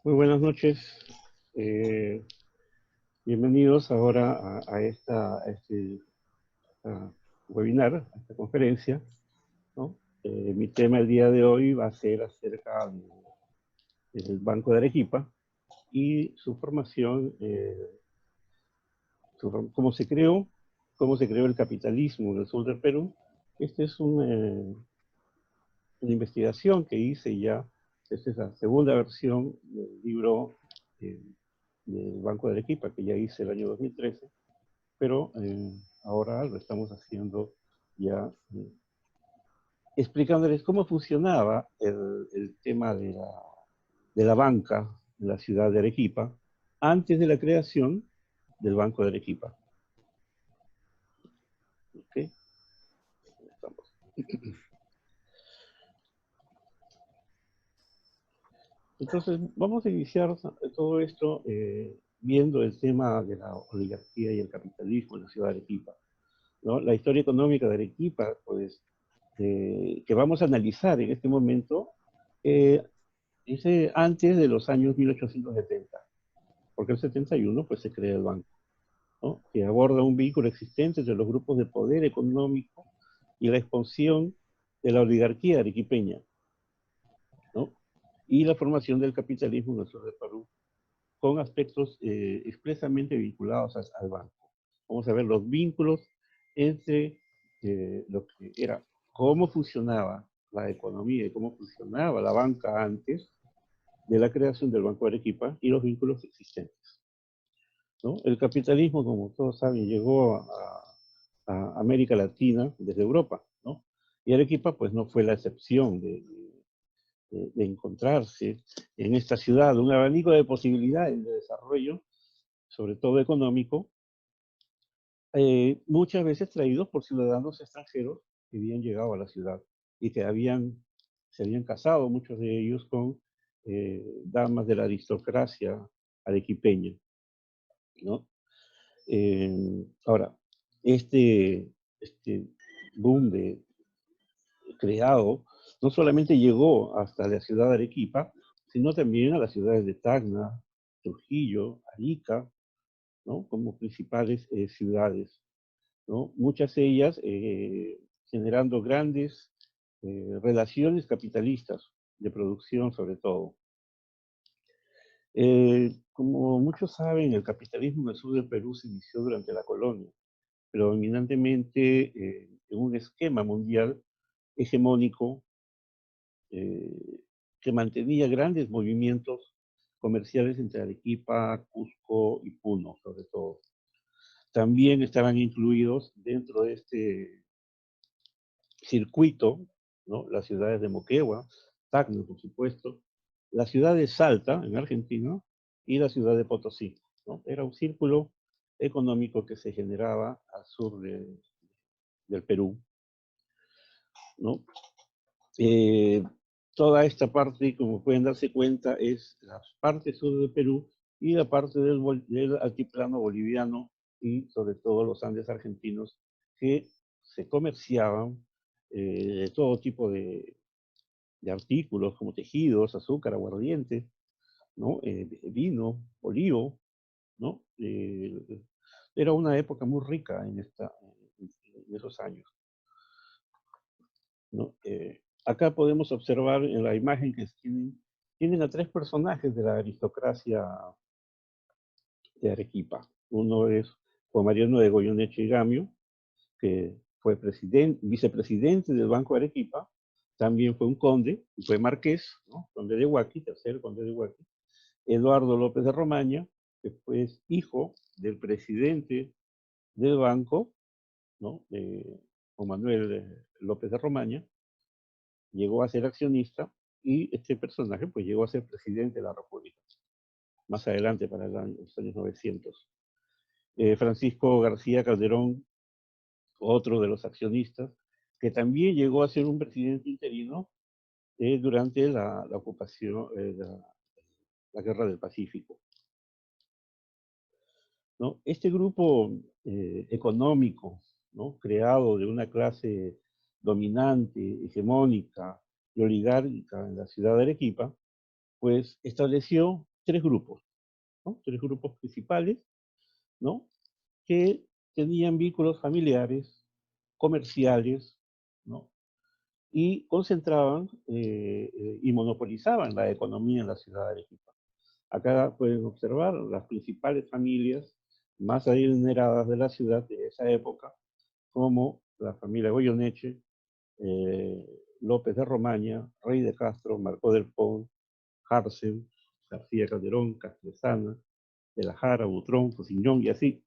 Muy buenas noches. Eh, Bienvenidos ahora a webinar, a esta conferencia, ¿no? Mi tema el día de hoy va a ser acerca del Banco de Arequipa y su formación, cómo se creó el capitalismo en el sur del Perú. Esta es una investigación que hice ya. Esta es la segunda versión del libro eh, del Banco de Arequipa, que ya hice el año 2013, pero ahora lo estamos haciendo ya explicándoles cómo funcionaba el tema de la banca en la ciudad de Arequipa antes de la creación del Banco de Arequipa. ¿Okay? Estamos. Entonces, vamos a iniciar todo esto viendo el tema de la oligarquía y el capitalismo en la ciudad de Arequipa, ¿no? La historia económica de Arequipa, pues, que vamos a analizar en este momento, es antes de los años 1870, porque el 71 pues, se crea el banco, ¿no? Que aborda un vínculo existente entre los grupos de poder económico y la expansión de la oligarquía arequipeña, ¿no? Y la formación del capitalismo en el sur de Perú, con aspectos expresamente vinculados al banco. Vamos a ver los vínculos entre lo que era, cómo funcionaba la economía y cómo funcionaba la banca antes de la creación del Banco de Arequipa y los vínculos existentes, ¿no? El capitalismo, como todos saben, llegó a América Latina desde Europa, ¿no? Y Arequipa, pues, no fue la excepción de encontrarse en esta ciudad un abanico de posibilidades de desarrollo, sobre todo económico, muchas veces traídos por ciudadanos extranjeros que habían llegado a la ciudad y que se habían casado, muchos de ellos, con damas de la aristocracia arequipeña, ¿no? Ahora, este boom creado no solamente llegó hasta la ciudad de Arequipa, sino también a las ciudades de Tacna, Trujillo, Arica, ¿no? Como principales ciudades, ¿no? Muchas de ellas generando grandes relaciones capitalistas de producción sobre todo. Como muchos saben, el capitalismo en el sur del Perú se inició durante la colonia, predominantemente en un esquema mundial hegemónico que mantenía grandes movimientos comerciales entre Arequipa, Cusco y Puno, sobre todo. También estaban incluidos dentro de este circuito, ¿no? Las ciudades de Moquegua, Tacna, por supuesto, la ciudad de Salta, en Argentina, y la ciudad de Potosí, ¿no? Era un círculo económico que se generaba al sur del Perú, ¿no? Eh, Toda esta parte, como pueden darse cuenta, es la parte sur del Perú y la parte del altiplano boliviano y sobre todo los Andes argentinos, que se comerciaban todo tipo de artículos como tejidos, azúcar, aguardiente, ¿no? Vino, olivo, ¿no? Era una época muy rica en esos años, ¿no? Acá podemos observar en la imagen que tienen a tres personajes de la aristocracia de Arequipa. Uno es Juan Mariano de Goyeneche y Gamio, que fue vicepresidente del Banco de Arequipa, también fue un conde, y fue marqués, ¿no? Conde de Huaqui, tercer conde de Huaqui. Eduardo López de Romaña, que fue hijo del presidente del banco, ¿no? Juan Manuel López de Romaña, llegó a ser accionista y este personaje pues llegó a ser presidente de la República, más adelante para los años 900. Francisco García Calderón, otro de los accionistas, que también llegó a ser un presidente interino durante la ocupación, la Guerra del Pacífico, ¿no? Este grupo económico, ¿no? Creado de una clase dominante, hegemónica y oligárquica en la ciudad de Arequipa, pues estableció tres grupos, ¿no? Tres grupos principales, ¿no? Que tenían vínculos familiares, comerciales, ¿no? Y concentraban y monopolizaban la economía en la ciudad de Arequipa. Acá pueden observar las principales familias más adineradas de la ciudad de esa época, como la familia Goyoneche, López de Romaña, Rey de Castro, Marcó del Pont, Harcel, García Calderón, Castresana, de la Jara, Butrón, Fosiñón y así.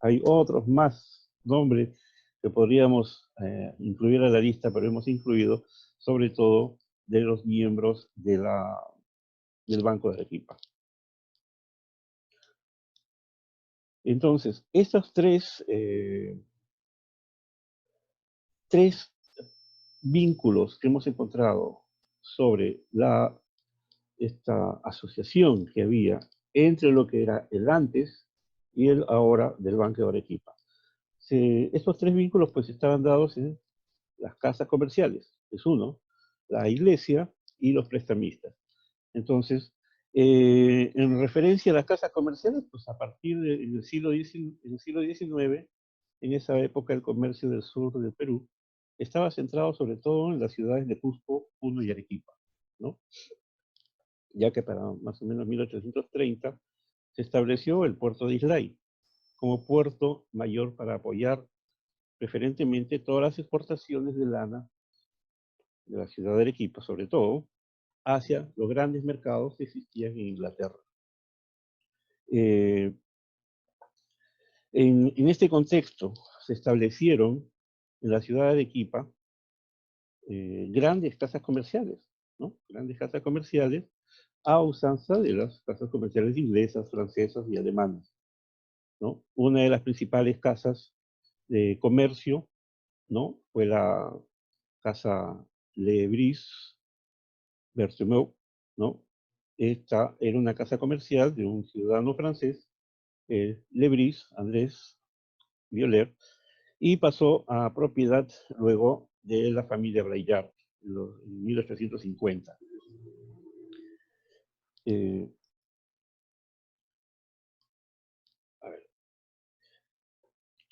Hay otros más nombres que podríamos incluir a la lista, pero hemos incluido sobre todo de los miembros del Banco de Arequipa. Entonces, estos tres vínculos que hemos encontrado sobre esta asociación que había entre lo que era el antes y el ahora del Banco de Arequipa. Estos tres vínculos pues estaban dados en las casas comerciales, es uno, la iglesia y los prestamistas. Entonces, en referencia a las casas comerciales, pues a partir del siglo XIX, en esa época el comercio del sur del Perú estaba centrado sobre todo en las ciudades de Cusco, Puno y Arequipa, ¿no? Ya que para más o menos 1830 se estableció el puerto de Islay como puerto mayor para apoyar preferentemente todas las exportaciones de lana de la ciudad de Arequipa, sobre todo, hacia los grandes mercados que existían en Inglaterra. En este contexto se establecieron en la ciudad de Arequipa grandes casas comerciales, ¿no? Grandes casas comerciales a usanza de las casas comerciales inglesas, francesas y alemanas, ¿no? Una de las principales casas de comercio, ¿no? Fue la casa Lebris Berthemont, ¿no? Esta era una casa comercial de un ciudadano francés, Lebris, Andrés Violer, y pasó a propiedad luego de la familia Braillard en 1850.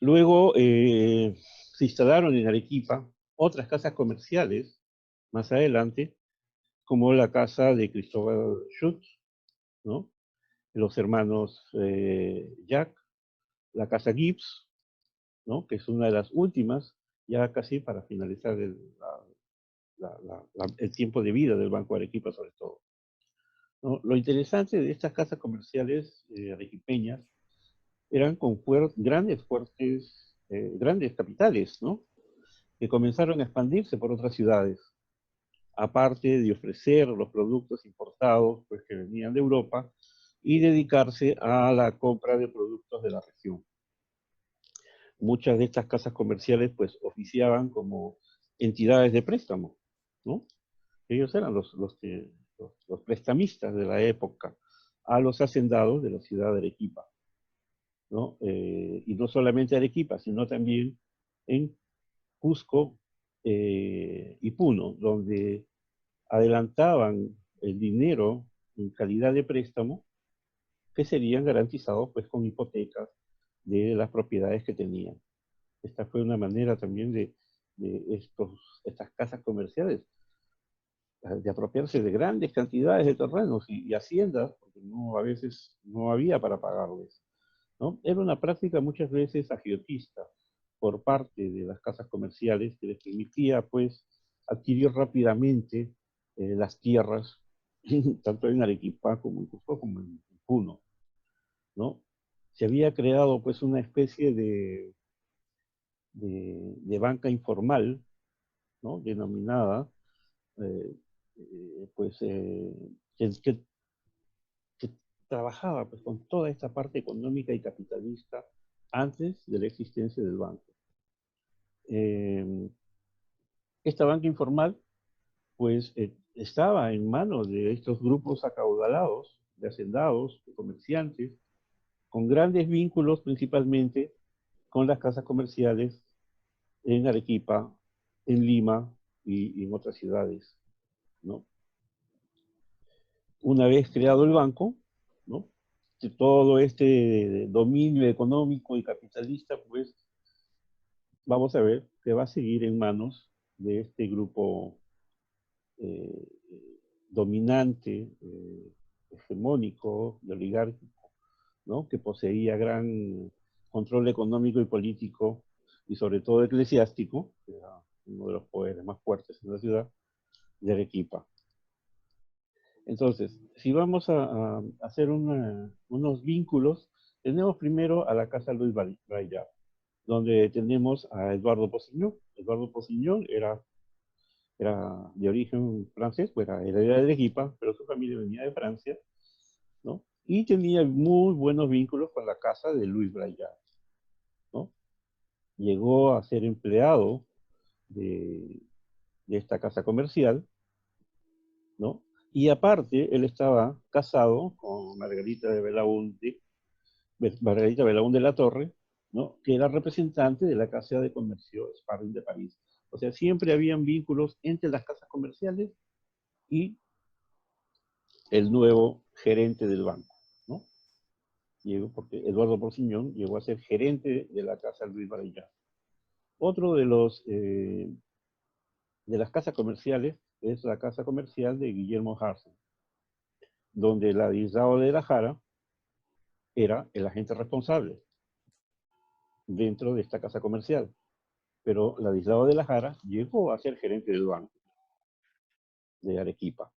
Luego se instalaron en Arequipa otras casas comerciales más adelante, como la casa de Cristóbal Schutz, ¿no? Los hermanos Jack, la casa Gibbs, ¿no? Que es una de las últimas, ya casi para finalizar el tiempo de vida del Banco de Arequipa sobre todo, ¿no? Lo interesante de estas casas comerciales arequipeñas eran con grandes capitales, ¿no? Que comenzaron a expandirse por otras ciudades, aparte de ofrecer los productos importados pues, que venían de Europa y dedicarse a la compra de productos de la región. Muchas de estas casas comerciales pues oficiaban como entidades de préstamo, ¿no? Ellos eran los prestamistas de la época a los hacendados de la ciudad de Arequipa, ¿no? Y no solamente Arequipa, sino también en Cusco y Puno, donde adelantaban el dinero en calidad de préstamo que serían garantizados pues con hipotecas de las propiedades que tenían. Esta fue una manera también de estas casas comerciales de apropiarse de grandes cantidades de terrenos y haciendas, porque a veces no había para pagarles, ¿no? Era una práctica muchas veces agiotista por parte de las casas comerciales que les permitía pues adquirir rápidamente las tierras, tanto en Arequipa como en Cusco como en Puno, ¿no? Se había creado pues una especie de banca informal, ¿no? Denominada, eh, pues, que trabajaba pues, con toda esta parte económica y capitalista antes de la existencia del banco. Esta banca informal pues estaba en manos de estos grupos acaudalados, de hacendados, de comerciantes, con grandes vínculos principalmente con las casas comerciales en Arequipa, en Lima y en otras ciudades, ¿no? Una vez creado el banco, ¿no? De todo este dominio económico y capitalista, pues vamos a ver que va a seguir en manos de este grupo eh, dominante, hegemónico y oligárquico, ¿no? Que poseía gran control económico y político, y sobre todo eclesiástico, que era uno de los poderes más fuertes en la ciudad, de Arequipa. Entonces, si vamos a hacer unos vínculos, tenemos primero a la Casa Luis Braillard, donde tenemos a Eduardo Posiñón. Eduardo Posiñón era de origen francés, pues era de Arequipa, pero su familia venía de Francia, ¿no? Y tenía muy buenos vínculos con la casa de Luis Braillard, ¿no? Llegó a ser empleado de, de esta casa comercial, ¿no? Y aparte, él estaba casado con Margarita Belaúnde de la Torre, ¿no? Que era representante de la Casa de Comercio Sparring de París. O sea, siempre habían vínculos entre las casas comerciales y el nuevo gerente del banco, ¿no? Llegó porque Eduardo Porciñón llegó a ser gerente de la Casa Luis Varellán. Otro de las casas comerciales es la casa comercial de Guillermo Harsen, donde Ladislao de la Jara era el agente responsable dentro de esta casa comercial. Pero Ladislao de la Jara llegó a ser gerente del banco de Arequipa.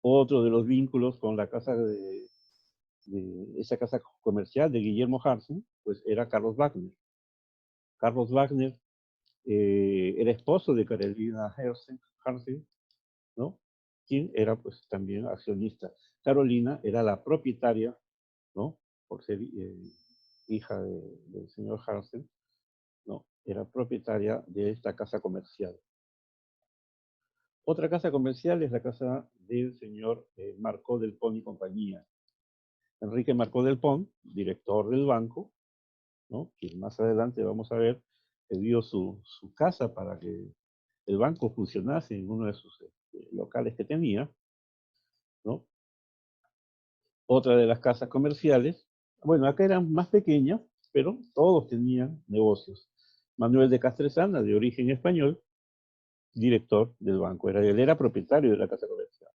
Otro de los vínculos con la casa de esa casa comercial de Guillermo Harsen, pues era Carlos Wagner. Carlos Wagner era esposo de Carolina Harsen, ¿no? Quien era pues también accionista. Carolina era la propietaria, ¿no? Por ser hija del señor Harsen, ¿no? Era propietaria de esta casa comercial. Otra casa comercial es la casa del señor Marcó del Pont y compañía. Enrique Marcó del Pont, director del banco, ¿no? Que más adelante vamos a ver que dio su casa para que el banco funcionase en uno de sus locales que tenía, ¿no? Otra de las casas comerciales, bueno, acá eran más pequeñas, pero todos tenían negocios. Manuel de Castresana, de origen español, director del banco, él era propietario de la casa comercial.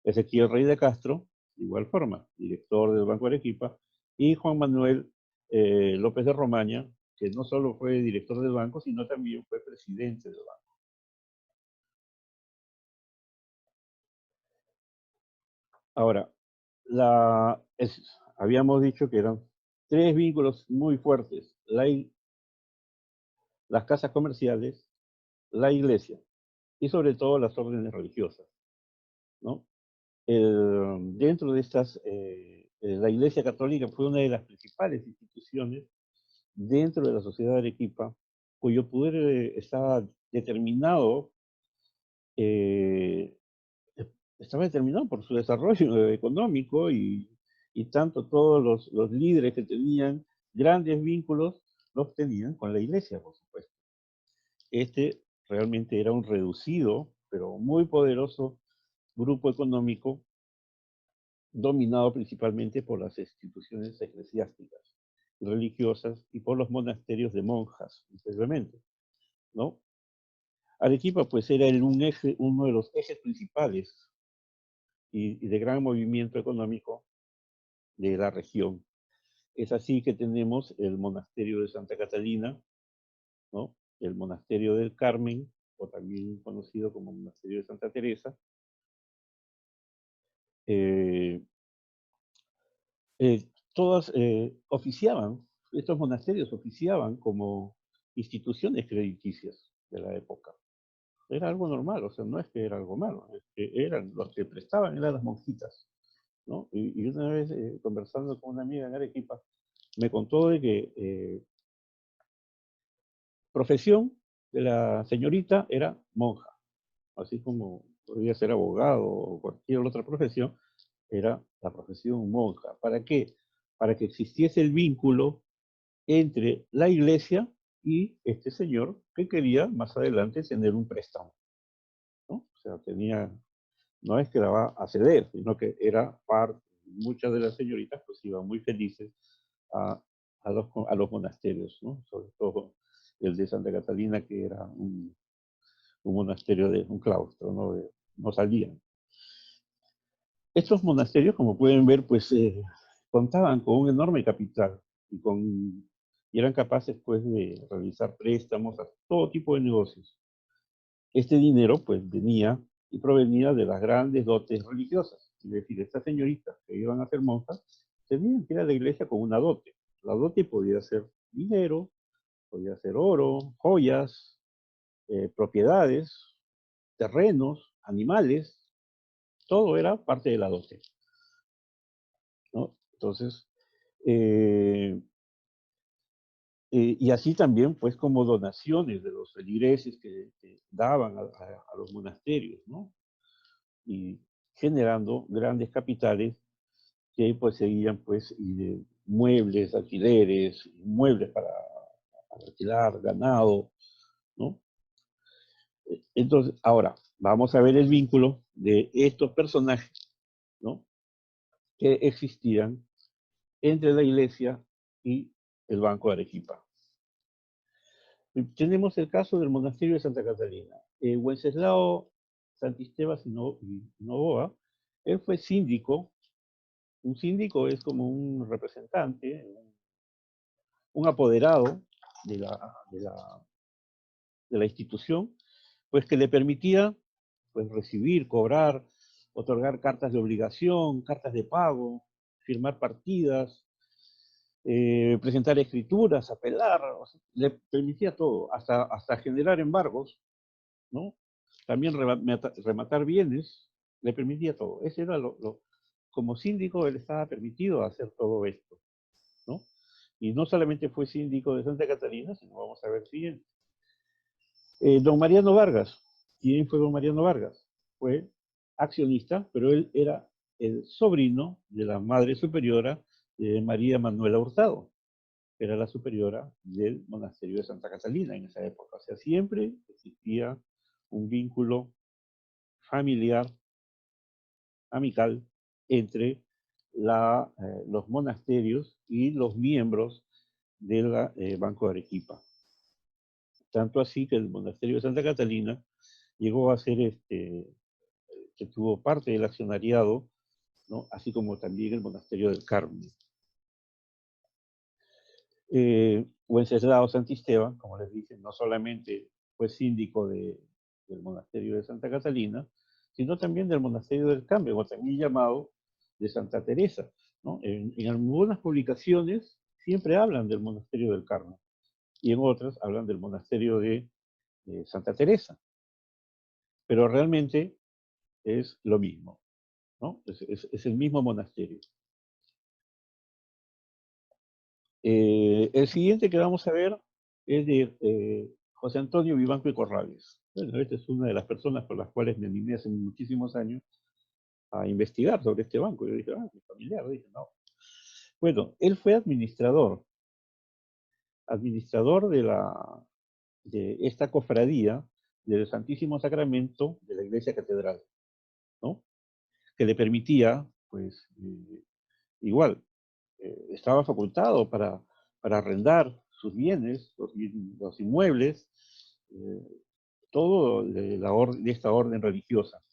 Ezequiel Rey de Castro, de igual forma, director del Banco Arequipa, y Juan Manuel López de Romaña, que no solo fue director del banco, sino también fue presidente del banco. Ahora, habíamos dicho que eran tres vínculos muy fuertes: las casas comerciales, la iglesia y sobre todo las órdenes religiosas, ¿no? Dentro de estas, la Iglesia Católica fue una de las principales instituciones dentro de la sociedad de Arequipa, cuyo poder eh, estaba determinado por su desarrollo económico y tanto todos los líderes que tenían grandes vínculos los tenían con la iglesia, por supuesto. Este realmente era un reducido, pero muy poderoso grupo económico dominado principalmente por las instituciones eclesiásticas y religiosas y por los monasterios de monjas, especialmente, ¿no? Arequipa pues era uno de los ejes principales y de gran movimiento económico de la región. Es así que tenemos el monasterio de Santa Catalina, ¿no? El monasterio del Carmen, o también conocido como monasterio de Santa Teresa. Eh, Todas oficiaban, estos monasterios oficiaban como instituciones crediticias de la época. Era algo normal, o sea, no es que era algo malo, es que eran los que prestaban, eran las monjitas, ¿no? Y una vez conversando con una amiga en Arequipa, me contó de que profesión de la señorita era monja, así como podría ser abogado o cualquier otra profesión, era la profesión monja. ¿Para qué? Para que existiese el vínculo entre la iglesia y este señor que quería más adelante tener un préstamo, ¿no? O sea, no es que la va a ceder, sino que era parte muchas de las señoritas pues iban muy felices a, a los monasterios, ¿no? Sobre todo el de Santa Catalina, que era un monasterio de un claustro, ¿no? No salían. Estos monasterios, como pueden ver, pues contaban con un enorme capital y, y eran capaces pues de realizar préstamos a todo tipo de negocios. Este dinero pues venía y provenía de las grandes dotes religiosas. Es decir, estas señoritas que iban a ser monjas tenían que ir a la iglesia con una dote. La dote podía ser dinero, podía ser oro, joyas, propiedades, terrenos, animales, todo era parte de la dote, ¿no? Entonces, eh, y así también, pues, como donaciones de los feligreses que daban a los monasterios, ¿no? Y generando grandes capitales que pues seguían, pues, y de muebles, alquileres, muebles para alquilar, ganado, ¿no? Entonces, ahora, vamos a ver el vínculo de estos personajes, ¿no? Que existían entre la iglesia y el Banco de Arequipa. Tenemos el caso del monasterio de Santa Catalina. Wenceslao Santisteban y Novoa, él fue síndico. Un síndico es como un representante, un apoderado de la institución, pues que le permitía pues, recibir, cobrar, otorgar cartas de obligación, cartas de pago, firmar partidas, presentar escrituras, apelar, o sea, le permitía todo, hasta generar embargos, ¿no? También rematar bienes, le permitía todo. Ese era como síndico, él estaba permitido hacer todo esto, ¿no? Y no solamente fue síndico de Santa Catalina, sino vamos a ver siguiente. Don Mariano Vargas. ¿Quién fue don Mariano Vargas? Fue accionista, pero él era el sobrino de la madre superiora de María Manuela Hurtado, que era la superiora del monasterio de Santa Catalina en esa época. O sea, siempre existía un vínculo familiar, amical, entre los monasterios y los miembros del Banco de Arequipa. Tanto así que el monasterio de Santa Catalina llegó a ser, que tuvo parte del accionariado, ¿no? Así como también el monasterio del Carmen. Wenceslao Santisteban, como les dije, no solamente fue síndico del monasterio de Santa Catalina, sino también del monasterio del Carmen, o también llamado de Santa Teresa, ¿no? En algunas publicaciones siempre hablan del monasterio del Carmen y en otras hablan del monasterio de Santa Teresa, pero realmente es lo mismo, ¿no? Es el mismo monasterio. El siguiente que vamos a ver es de José Antonio Vivanco y Corrales. Bueno, esta es una de las personas por las cuales me animé hace muchísimos años a investigar sobre este banco. Yo dije, mi familiar, dije, no. Bueno, él fue administrador de esta cofradía del Santísimo Sacramento de la Iglesia Catedral, ¿no? Que le permitía, pues, igual, estaba facultado para arrendar sus bienes, los inmuebles, eh, todo de esta orden religiosa.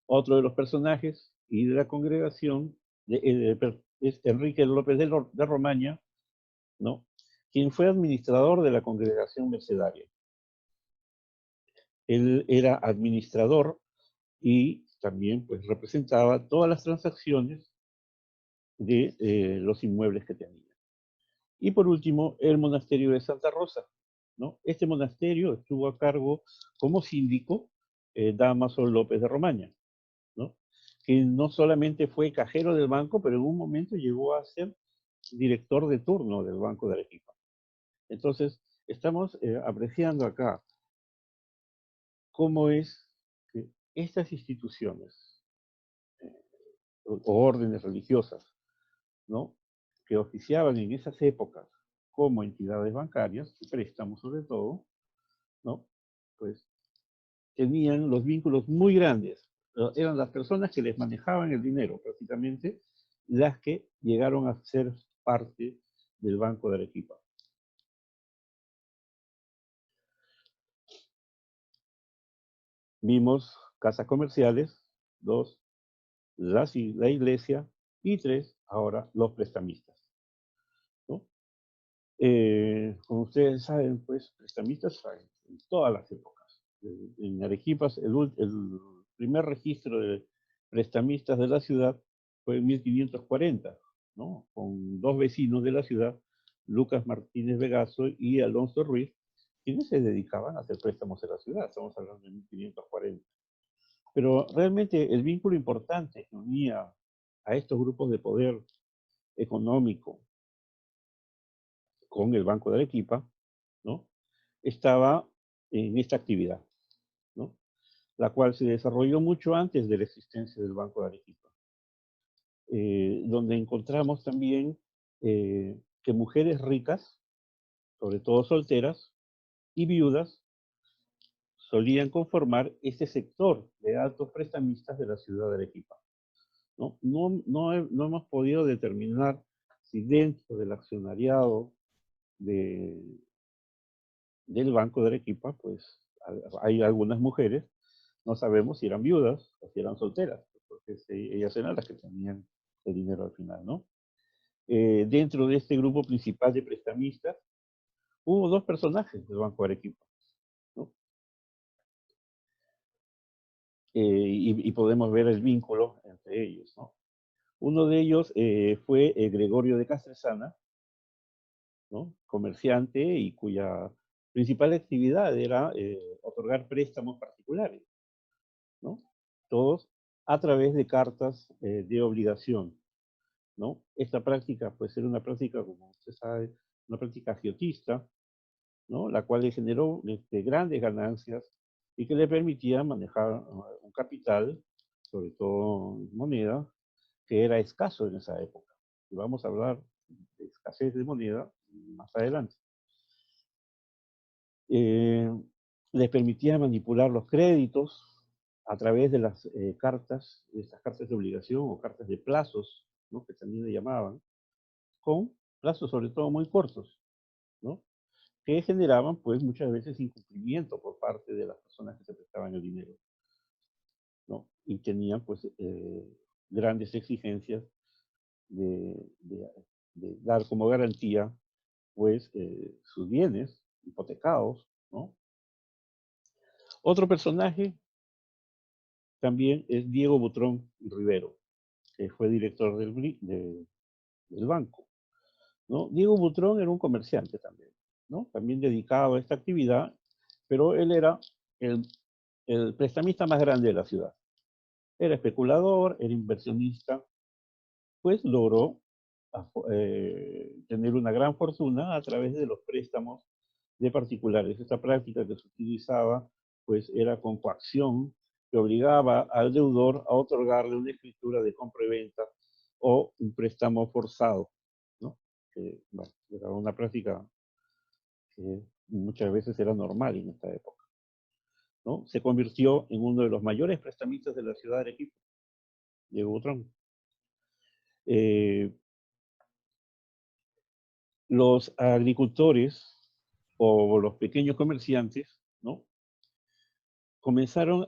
Otro de los personajes y de la congregación es Enrique López de Romaña, ¿no? Quien fue administrador de la congregación mercedaria. Él era administrador y también pues, representaba todas las transacciones de los inmuebles que tenía. Y por último, el monasterio de Santa Rosa, ¿no? Este monasterio estuvo a cargo como síndico Dámaso López de Romaña, ¿no? Que no solamente fue cajero del banco, pero en un momento llegó a ser director de turno del Banco de Arequipa. Entonces, estamos apreciando acá cómo es que estas instituciones o órdenes religiosas, ¿no? Que oficiaban en esas épocas como entidades bancarias, préstamos sobre todo, ¿no? Pues tenían los vínculos muy grandes eran las personas que les manejaban el dinero, prácticamente, las que llegaron a ser parte del Banco de Arequipa. Vimos casas comerciales, 2, la iglesia, y 3, ahora los prestamistas, ¿no? Como ustedes saben, pues, prestamistas hay en todas las épocas. En Arequipa, el primer registro de prestamistas de la ciudad fue en 1540, ¿no? Con dos vecinos de la ciudad, Lucas Martínez Vegaso y Alonso Ruiz, quienes se dedicaban a hacer préstamos en la ciudad. Estamos hablando de 1540. Pero realmente el vínculo importante que unía a estos grupos de poder económico con el Banco de Arequipa, ¿no? Estaba en esta actividad, ¿no? La cual se desarrolló mucho antes de la existencia del Banco de Arequipa, donde encontramos también que mujeres ricas, sobre todo solteras y viudas, solían conformar este sector de altos prestamistas de la ciudad de Arequipa. No hemos podido determinar si dentro del accionariado de, del Banco de Arequipa, pues hay algunas mujeres, no sabemos si eran viudas o si eran solteras, porque ellas eran las que tenían el dinero al final, ¿no? Dentro de este grupo principal de prestamistas, hubo dos personajes del Banco de Arequipa, ¿no? Y podemos ver el vínculo entre ellos, ¿no? Uno de ellos fue Gregorio de Castresana, ¿no? Comerciante y cuya principal actividad era otorgar préstamos particulares, ¿no? Todos a través de cartas de obligación, ¿no? Esta práctica, pues, era una práctica, como usted sabe, una práctica agiotista, ¿no? La cual le generó grandes ganancias y que le permitía manejar un capital, sobre todo en moneda, que era escaso en esa época. Y vamos a hablar de escasez de moneda más adelante. Eh, Les permitía manipular los créditos a través de las cartas, de estas cartas de obligación o cartas de plazos, ¿no? Que también le llamaban, con plazos sobre todo muy cortos, ¿no? Que generaban pues muchas veces incumplimiento por parte de las personas que se prestaban el dinero, ¿no? Y tenían pues grandes exigencias de, de, de dar como garantía pues sus bienes hipotecados, ¿no? Otro personaje también es Diego Butrón Rivero, que fue director del banco, ¿no? Diego Butrón era un comerciante también, ¿no? También dedicado a esta actividad, pero él era el, el prestamista más grande de la ciudad. Era especulador, era inversionista, pues logró tener una gran fortuna a través de los préstamos de particulares. Esta práctica que se utilizaba, pues era con coacción, que obligaba al deudor a otorgarle una escritura de compra y venta o un préstamo forzado, ¿no? Bueno, era una práctica que muchas veces era normal en esta época, ¿no? Se convirtió en uno de los mayores prestamistas de la ciudad de Arequipa, Diego Butrón. Eh, los agricultores o los pequeños comerciantes, ¿no? Comenzaron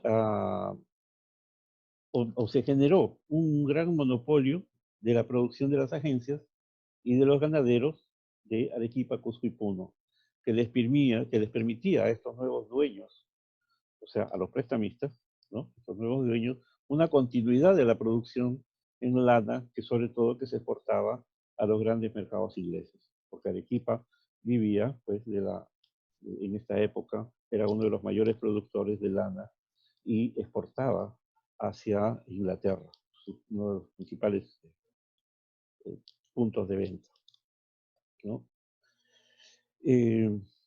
o se generó un gran monopolio de la producción de las agencias y de los ganaderos de Arequipa, Cusco y Puno, que les permitía a estos nuevos dueños, o sea, a los prestamistas, ¿no? Estos nuevos dueños, una continuidad de la producción en lana, que sobre todo que se exportaba a los grandes mercados ingleses, porque Arequipa vivía, pues, en esta época, era uno de los mayores productores de lana y exportaba hacia Inglaterra, uno de los principales puntos de venta, ¿no?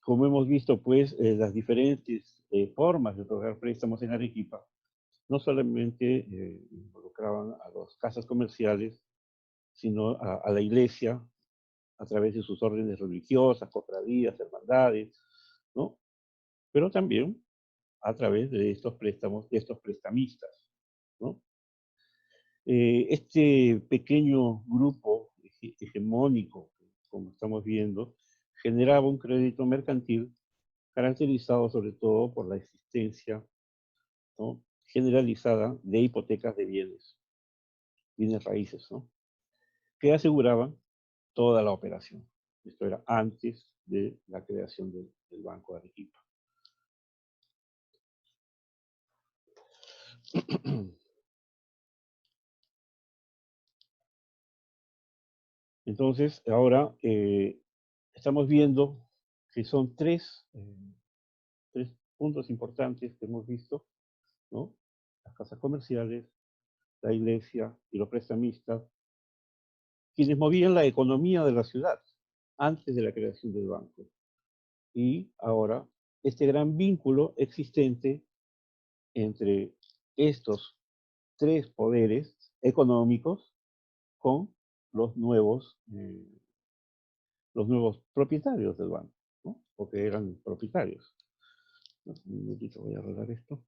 Como hemos visto, pues, las diferentes formas de otorgar préstamos en Arequipa no solamente involucraban a las casas comerciales, sino a la iglesia a través de sus órdenes religiosas, cofradías, hermandades, ¿no? Pero también a través de estos préstamos, de estos prestamistas, ¿no? Este pequeño grupo hegemónico, como estamos viendo, generaba un crédito mercantil caracterizado sobre todo por la existencia, ¿no?, generalizada de hipotecas de bienes raíces, ¿no?, que aseguraban toda la operación. Esto era antes de la creación del Banco de Arequipa. Entonces, ahora estamos viendo que son tres puntos importantes que hemos visto, ¿no? Las casas comerciales, la iglesia y los prestamistas, quienes movían la economía de la ciudad antes de la creación del banco. Y ahora, este gran vínculo existente entre estos tres poderes económicos con los nuevos propietarios del banco, ¿no?, porque eran propietarios. Un minutito, voy a arreglar esto.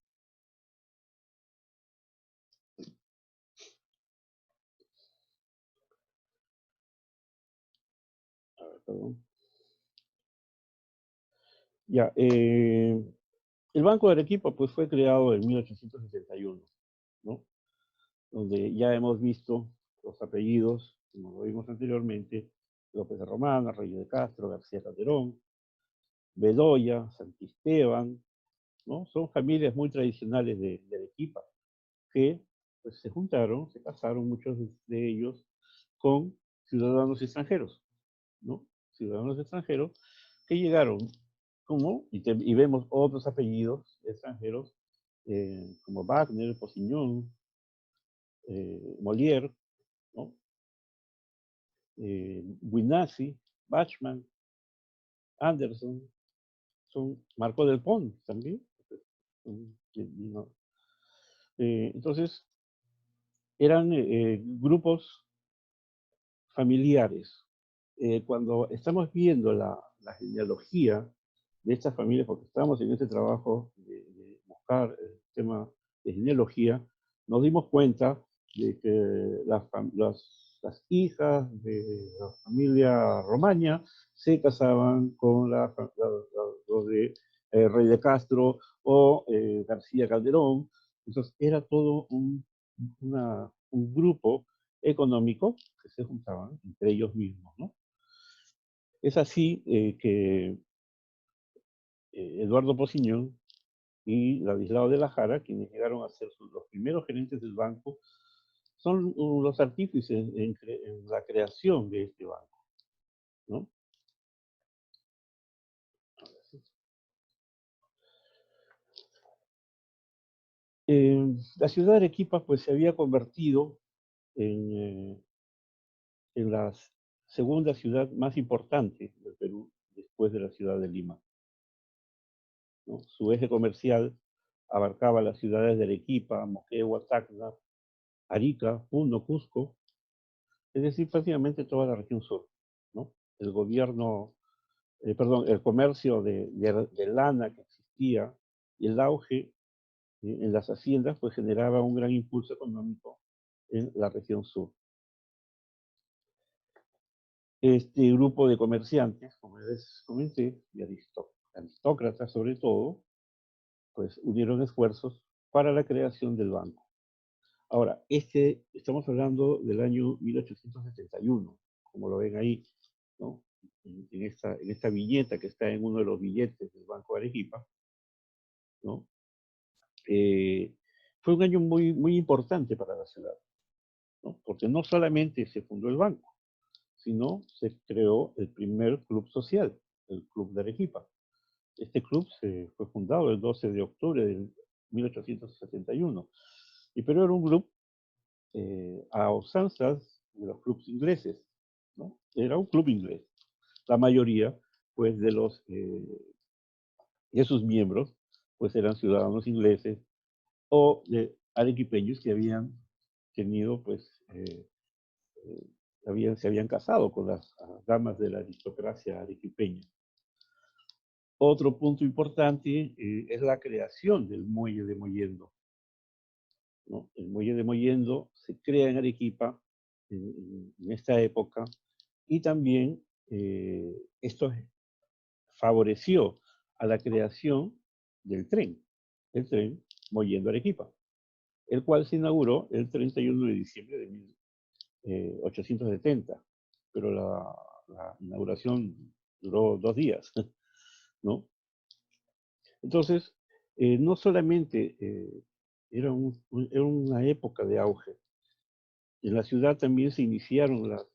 A ver, perdón. Ya, el Banco de Arequipa pues, fue creado en 1871, ¿no?, donde ya hemos visto los apellidos, como lo vimos anteriormente: López de Román, Reyes de Castro, García Calderón, Bedoya, Santisteban, ¿no? Son familias muy tradicionales de Arequipa que pues, se juntaron, se casaron, muchos de ellos, con ciudadanos extranjeros, ¿no? Ciudadanos extranjeros que llegaron, y vemos otros apellidos extranjeros, como Wagner, Posiñón, Molière, ¿no?, Guinassi, Bachmann, Anderson, Marco del Pont también. ¿No? Entonces, eran grupos familiares. Cuando estamos viendo la genealogía de estas familias, porque estamos en este trabajo de buscar el tema de genealogía, nos dimos cuenta de que las hijas de la familia Romaña se casaban con los de Rey de Castro o García Calderón. Entonces era todo un grupo económico que se juntaban entre ellos mismos, ¿no? Es así que Eduardo Posiñón y Ladislao de la Jara, quienes llegaron a ser los primeros gerentes del banco, son los artífices en la creación de este banco, ¿no? La ciudad de Arequipa pues, se había convertido en, en la segunda ciudad más importante del Perú después de la ciudad de Lima, ¿no? Su eje comercial abarcaba las ciudades de Arequipa, Moquegua, Tacna, Arica, Puno, Cusco, es decir, prácticamente toda la región sur, ¿no? El gobierno, el comercio de lana que existía y el auge en las haciendas, pues generaba un gran impulso económico en la región sur. Este grupo de comerciantes, como les comenté, y aristócratas sobre todo, pues unieron esfuerzos para la creación del banco. Ahora, estamos hablando del año 1871, como lo ven ahí, ¿no?, en esta viñeta que está en uno de los billetes del Banco de Arequipa, ¿no? Fue un año muy, muy importante para la ciudad, ¿no?, porque no solamente se fundó el banco, sino se creó el primer club social, el Club de Arequipa. Este club fue fundado el 12 de octubre de 1871, pero era un club a usanzas de los clubes ingleses, ¿no? Era un club inglés. La mayoría, pues, de sus miembros, pues, eran ciudadanos ingleses o arequipeños que habían tenido, pues, se habían casado con las damas de la aristocracia arequipeña. Otro punto importante es la creación del muelle de Mollendo. ¿no? El muelle de Mollendo se crea en Arequipa en esta época y también esto favoreció a la creación del tren, el tren Mollendo-Arequipa, el cual se inauguró el 31 de diciembre de 1870, pero la inauguración duró 2 días, ¿no? Entonces, no solamente era, era una época de auge, en la ciudad también se iniciaron la,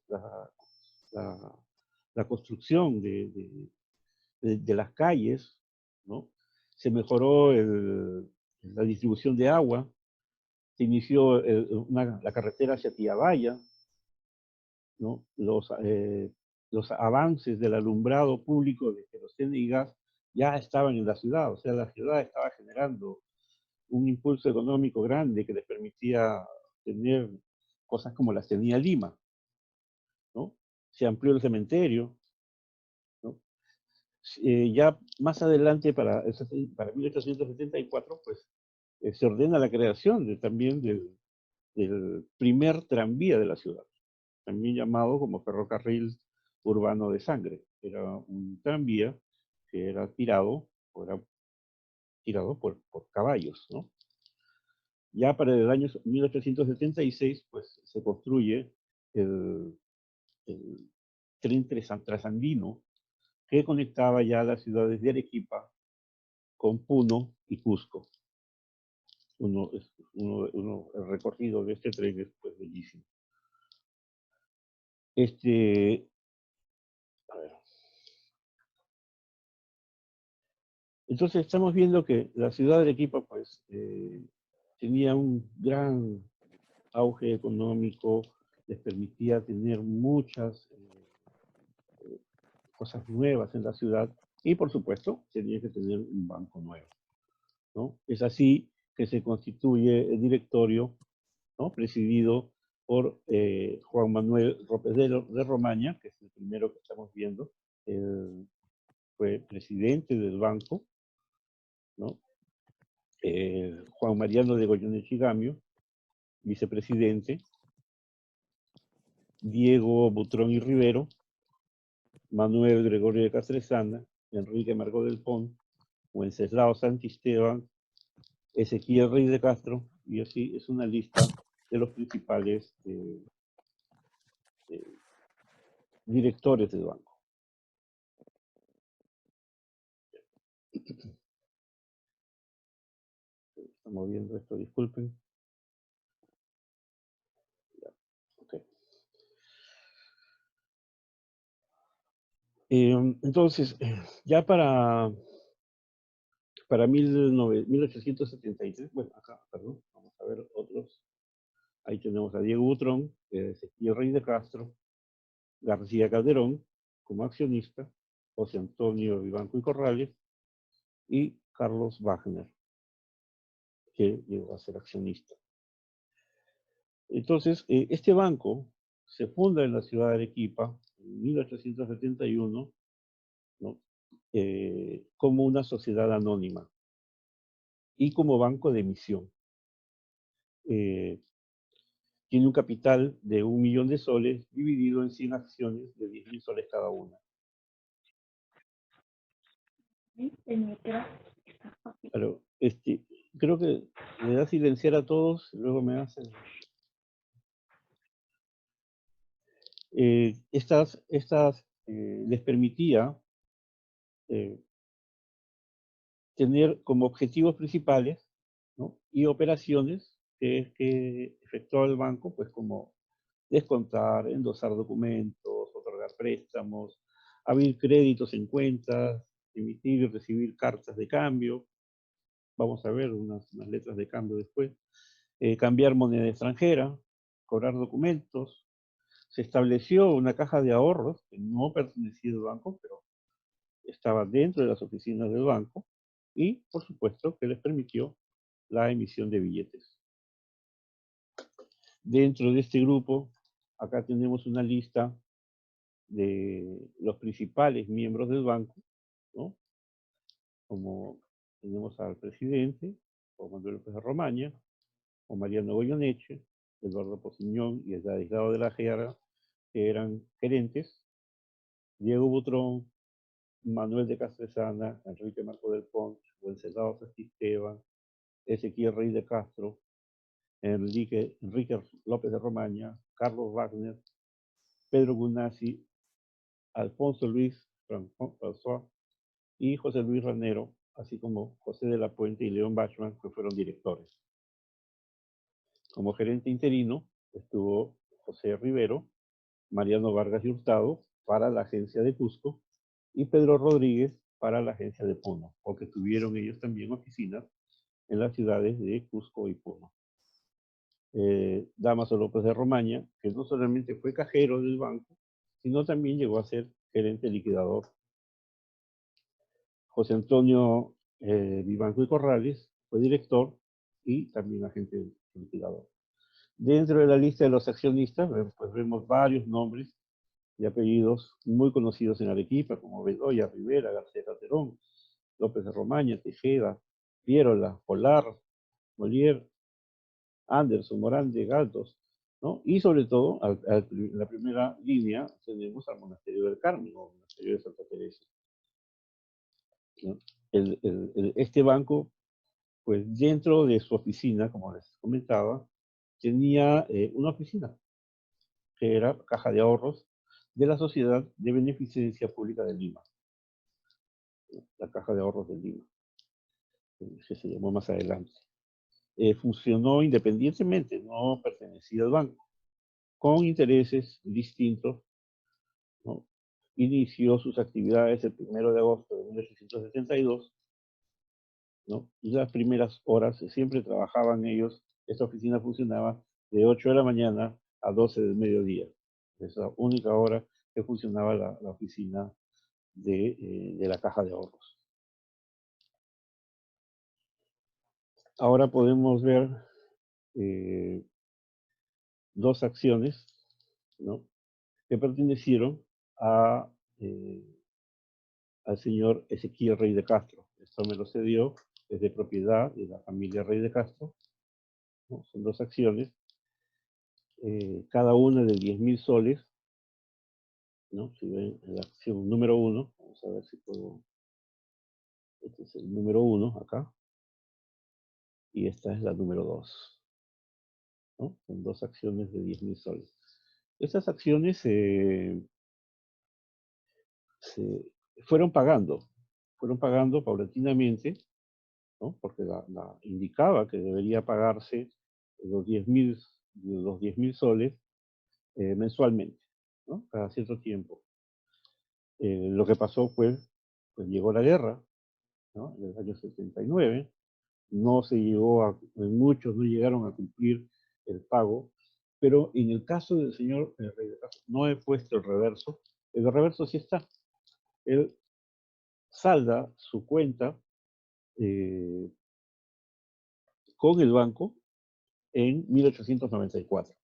la construcción de las calles, ¿no? Se mejoró la distribución de agua, se inició la carretera hacia Tiabaya, ¿no? Los avances del alumbrado público de queroseno y gas ya estaban en la ciudad, o sea, la ciudad estaba generando un impulso económico grande que les permitía tener cosas como las tenía Lima, ¿no? Se amplió el cementerio, ¿no? Ya más adelante, para 1874, pues se ordena la creación también del primer tranvía de la ciudad, también llamado como ferrocarril urbano de sangre. Era un tranvía que era tirado por caballos, ¿no? Ya para el año 1876, pues se construye el, el tren trasandino que conectaba ya las ciudades de Arequipa con Puno y Cusco. El recorrido de este tren es pues, bellísimo. A ver. Entonces estamos viendo que la ciudad de Arequipa pues tenía un gran auge económico, les permitía tener muchas cosas nuevas en la ciudad y por supuesto tenía que tener un banco nuevo, ¿no? Es así que se constituye el directorio, ¿no? Presidido por Juan Manuel López de Romaña, que es el primero que estamos viendo, fue presidente del banco, ¿no? Juan Mariano de Goyeneche Gamio, vicepresidente, Diego Butrón y Rivero, Manuel Gregorio de Castresana, Enrique Margot del Pont, Wenceslao Santisteban, Ezequiel Rey de Castro, y así es una lista de los principales directores del banco. Estamos viendo esto, disculpen. Okay. Entonces, ya para 1873, bueno, acá, perdón, vamos a ver otros. Ahí tenemos a Diego Butrón, Ezequiel Rey de Castro, García Calderón como accionista, José Antonio Vivanco y Corrales y Carlos Wagner, que llegó a ser accionista. Entonces, este banco se funda en la ciudad de Arequipa en 1871, ¿no? Como una sociedad anónima y como banco de emisión. Tiene un capital de 1.000.000 de soles dividido en 100 acciones de 10.000 soles cada una. Pero creo que le da silenciar a todos, luego me hacen. Les permitía tener como objetivos principales, ¿no? Y operaciones que efectuaba el banco, pues como descontar, endosar documentos, otorgar préstamos, abrir créditos en cuentas, emitir y recibir cartas de cambio. Vamos a ver unas letras de cambio después. Cambiar moneda extranjera, cobrar documentos. Se estableció una caja de ahorros que no pertenecía al banco, pero estaba dentro de las oficinas del banco y, por supuesto, que les permitió la emisión de billetes. Dentro de este grupo, acá tenemos una lista de los principales miembros del banco, ¿no? Como tenemos al presidente, Juan Manuel López de Romaña, o Mariano Goyoneche, Eduardo Posiñón y Estanislao de la Guerra, que eran gerentes, Diego Butrón, Manuel de Castresana, Enrique Marco del Pont, Wenceslao Esteban, Ezequiel Rey de Castro, Enrique López de Romaña, Carlos Wagner, Pedro Gunasi, Alfonso Luis François y José Luis Ranero, así como José de la Puente y León Bachman, que fueron directores. Como gerente interino estuvo José Rivero, Mariano Vargas y Hurtado para la agencia de Cusco y Pedro Rodríguez para la agencia de Puno, porque tuvieron ellos también oficinas en las ciudades de Cusco y Puno. Dámaso López de Romaña, que no solamente fue cajero del banco, sino también llegó a ser gerente liquidador. José Antonio Vivanco y Corrales fue director y también agente liquidador. Dentro de la lista de los accionistas, pues vemos varios nombres y apellidos muy conocidos en Arequipa, como Bedoya, Rivera, García Calderón, López de Romaña, Tejeda, Pierola, Polar, Molière, Anderson, Morán de Galdos, ¿no? Y sobre todo, en la primera línea tenemos al Monasterio del Carmen, o Monasterio de Santa Teresa, ¿no? Este banco, pues dentro de su oficina, como les comentaba, tenía una oficina, que era Caja de Ahorros de la Sociedad de Beneficencia Pública de Lima, la Caja de Ahorros de Lima, que se llamó más adelante. Funcionó independientemente, no pertenecía al banco, con intereses distintos, ¿no? Inició sus actividades el 1 de agosto de 1872, ¿no? Y las primeras horas siempre trabajaban ellos, esta oficina funcionaba de 8 de la mañana a 12 del mediodía. Esa única hora que funcionaba la oficina de la Caja de Ahorros. Ahora podemos ver dos acciones, ¿no?, que pertenecieron a, al señor Ezequiel Rey de Castro. Esto me lo cedió, es de propiedad de la familia Rey de Castro, ¿no? Son dos acciones, cada una de 10.000 soles, ¿no? Si ven la acción número 1, vamos a ver si puedo, este es el número 1 acá, y esta es la número 2, ¿no? Son dos acciones de 10.000 soles. Estas acciones se fueron pagando paulatinamente, ¿no? Porque la indicaba que debería pagarse los 10.000 soles mensualmente, ¿no?, cada cierto tiempo. Lo que pasó fue, pues llegó la guerra, ¿no?, en el año 79, no se llegó a, muchos no llegaron a cumplir el pago, pero en el caso del señor Rey de Castro, no he puesto el reverso sí está. Él salda su cuenta con el banco en 1894,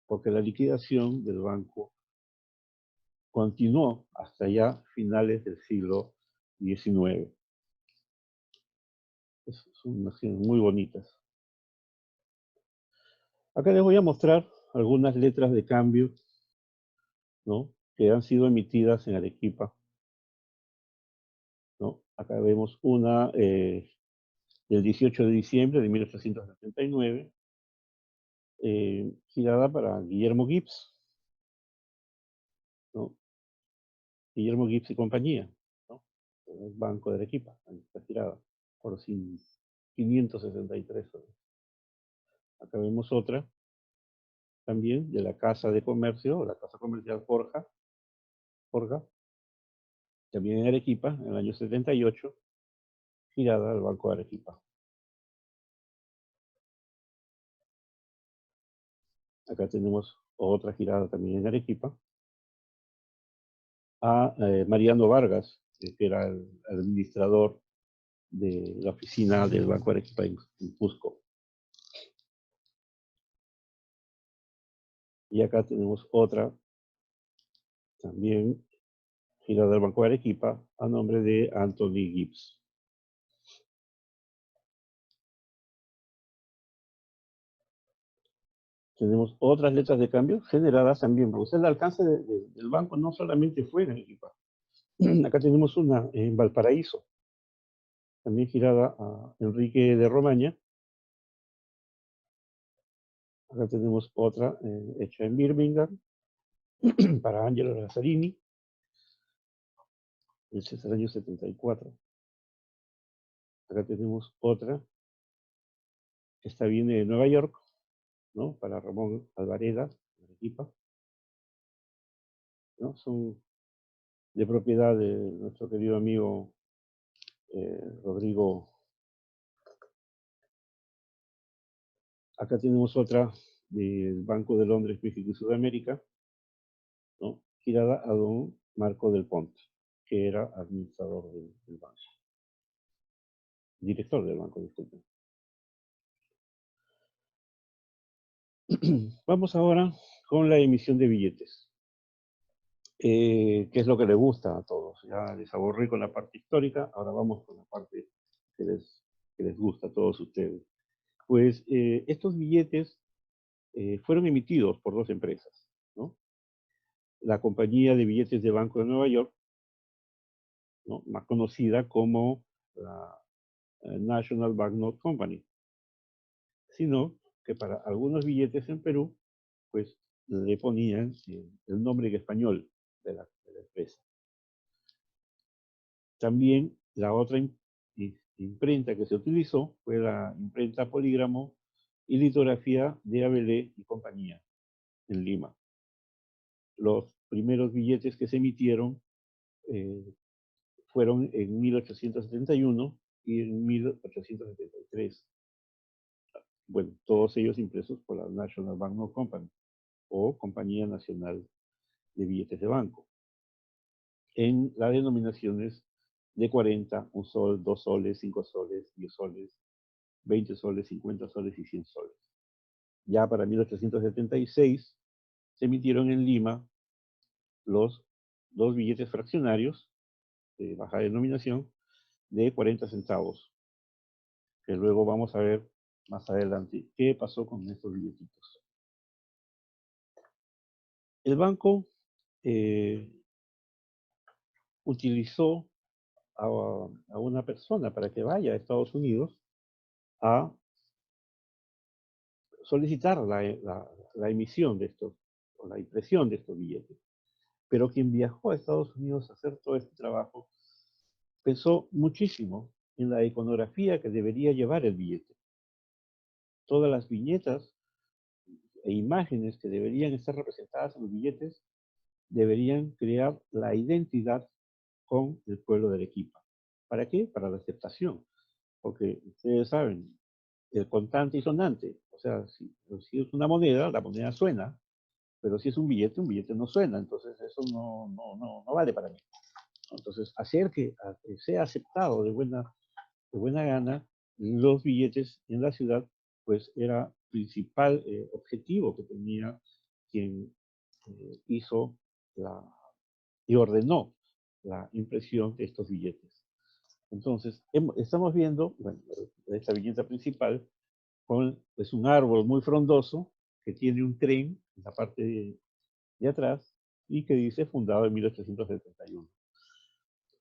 porque la liquidación del banco continuó hasta ya finales del siglo XIX. Son acciones muy bonitas. Acá les voy a mostrar algunas letras de cambio, ¿no?, que han sido emitidas en Arequipa, ¿no? Acá vemos una del 18 de diciembre de 1879, girada para Guillermo Gibbs, ¿no? Guillermo Gibbs y compañía, ¿no?, el Banco de Arequipa, está girada por 563 soles. Acá vemos otra, también de la Casa de Comercio, la Casa Comercial Forja, también en Arequipa, en el año 78, girada al Banco de Arequipa. Acá tenemos otra girada también en Arequipa, a Mariano Vargas, que era el administrador de la oficina del Banco de Arequipa en Cusco. Y acá tenemos otra, también girada del Banco de Arequipa, a nombre de Anthony Gibbs. tenemos otras letras de cambio generadas también. O sea, el alcance del banco no solamente fue en Arequipa. Acá tenemos una en Valparaíso, también girada a Enrique de Romaña. Acá tenemos otra hecha en Birmingham para Angelo Lazzarini, hecha en el año 74. Acá tenemos otra, esta viene de Nueva York, ¿no? Para Ramón Alvareda, de Arequipa, ¿no? Son de propiedad de nuestro querido amigo Rodrigo. Acá tenemos otra del Banco de Londres, México y Sudamérica, ¿no? Girada a don Marco del Ponte, que era administrador del banco, director del banco, disculpen. Vamos ahora con la emisión de billetes, que es lo que le gusta a todos. Ya les aburrí con la parte histórica, ahora vamos con la parte que les gusta a todos ustedes. Pues estos billetes fueron emitidos por dos empresas, ¿no? La compañía de billetes de Banco de Nueva York, ¿no? Más conocida como la National Banknote Company, sino que para algunos billetes en Perú, pues le ponían el nombre en español de la empresa. También la otra imprenta que se utilizó fue la imprenta Polígramo y litografía de Abelé y compañía en Lima. Los primeros billetes que se emitieron fueron en 1871 y en 1873. Bueno, todos ellos impresos por la National Banknote Company o Compañía Nacional de Billetes de Banco, en las denominaciones de 40, 1 sol, 2 soles, 5 soles, 10 soles, 20 soles, 50 soles y 100 soles. Ya para 1876 se emitieron en Lima los dos billetes fraccionarios de baja denominación de 40 centavos, que luego vamos a ver más adelante qué pasó con estos billetitos. El banco utilizó a una persona para que vaya a Estados Unidos a solicitar la emisión de estos, o la impresión de estos billetes. Pero quien viajó a Estados Unidos a hacer todo este trabajo pensó muchísimo en la iconografía que debería llevar el billete. Todas las viñetas e imágenes que deberían estar representadas en los billetes deberían crear la identidad con el pueblo de Arequipa. ¿Para qué? Para la aceptación. Porque ustedes saben, el contante y sonante, o sea, si es una moneda, la moneda suena, pero si es un billete no suena, entonces eso no vale para mí. Entonces, hacer que sea aceptado de buena gana los billetes en la ciudad, pues era principal objetivo que tenía quien hizo y ordenó la impresión de estos billetes. Entonces, estamos viendo, bueno, esta viñeta principal, es un árbol muy frondoso que tiene un tren en la parte de atrás y que dice fundado en 1871.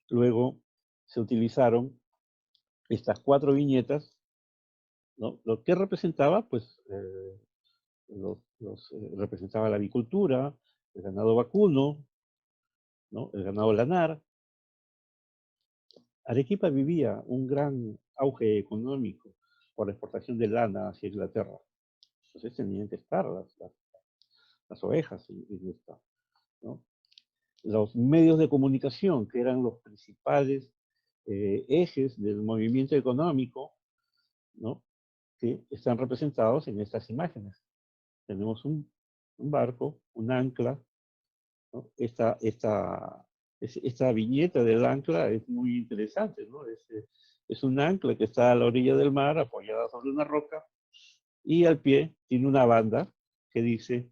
Luego se utilizaron estas 4 viñetas, ¿no? Lo que representaba, pues, representaba la avicultura, el ganado vacuno, ¿no? El ganado lanar. Arequipa vivía un gran auge económico por la exportación de lana hacia Inglaterra. Entonces tenían que estar las ovejas en esta, ¿no? Los medios de comunicación, que eran los principales ejes del movimiento económico, ¿no? Que están representados en estas imágenes. Tenemos un barco, un ancla, ¿no? Esta viñeta del ancla es muy interesante, ¿no? Es un ancla que está a la orilla del mar, apoyada sobre una roca, y al pie tiene una banda que dice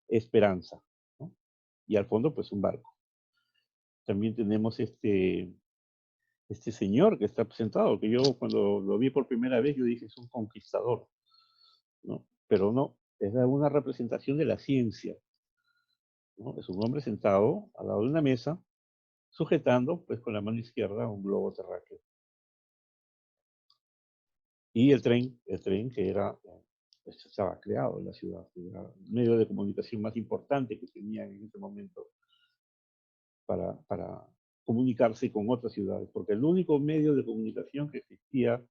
Esperanza, ¿no? Y al fondo, pues, un barco. También tenemos este señor que está presentado, que yo cuando lo vi por primera vez, yo dije, es un conquistador, ¿no? Pero no, Es una representación de la ciencia, ¿no? Es un hombre sentado al lado de una mesa, sujetando pues con la mano izquierda un globo terráqueo. Y el tren que era, pues, estaba creado en la ciudad, era el medio de comunicación más importante que tenían en ese momento para comunicarse con otras ciudades, porque el único medio de comunicación que existía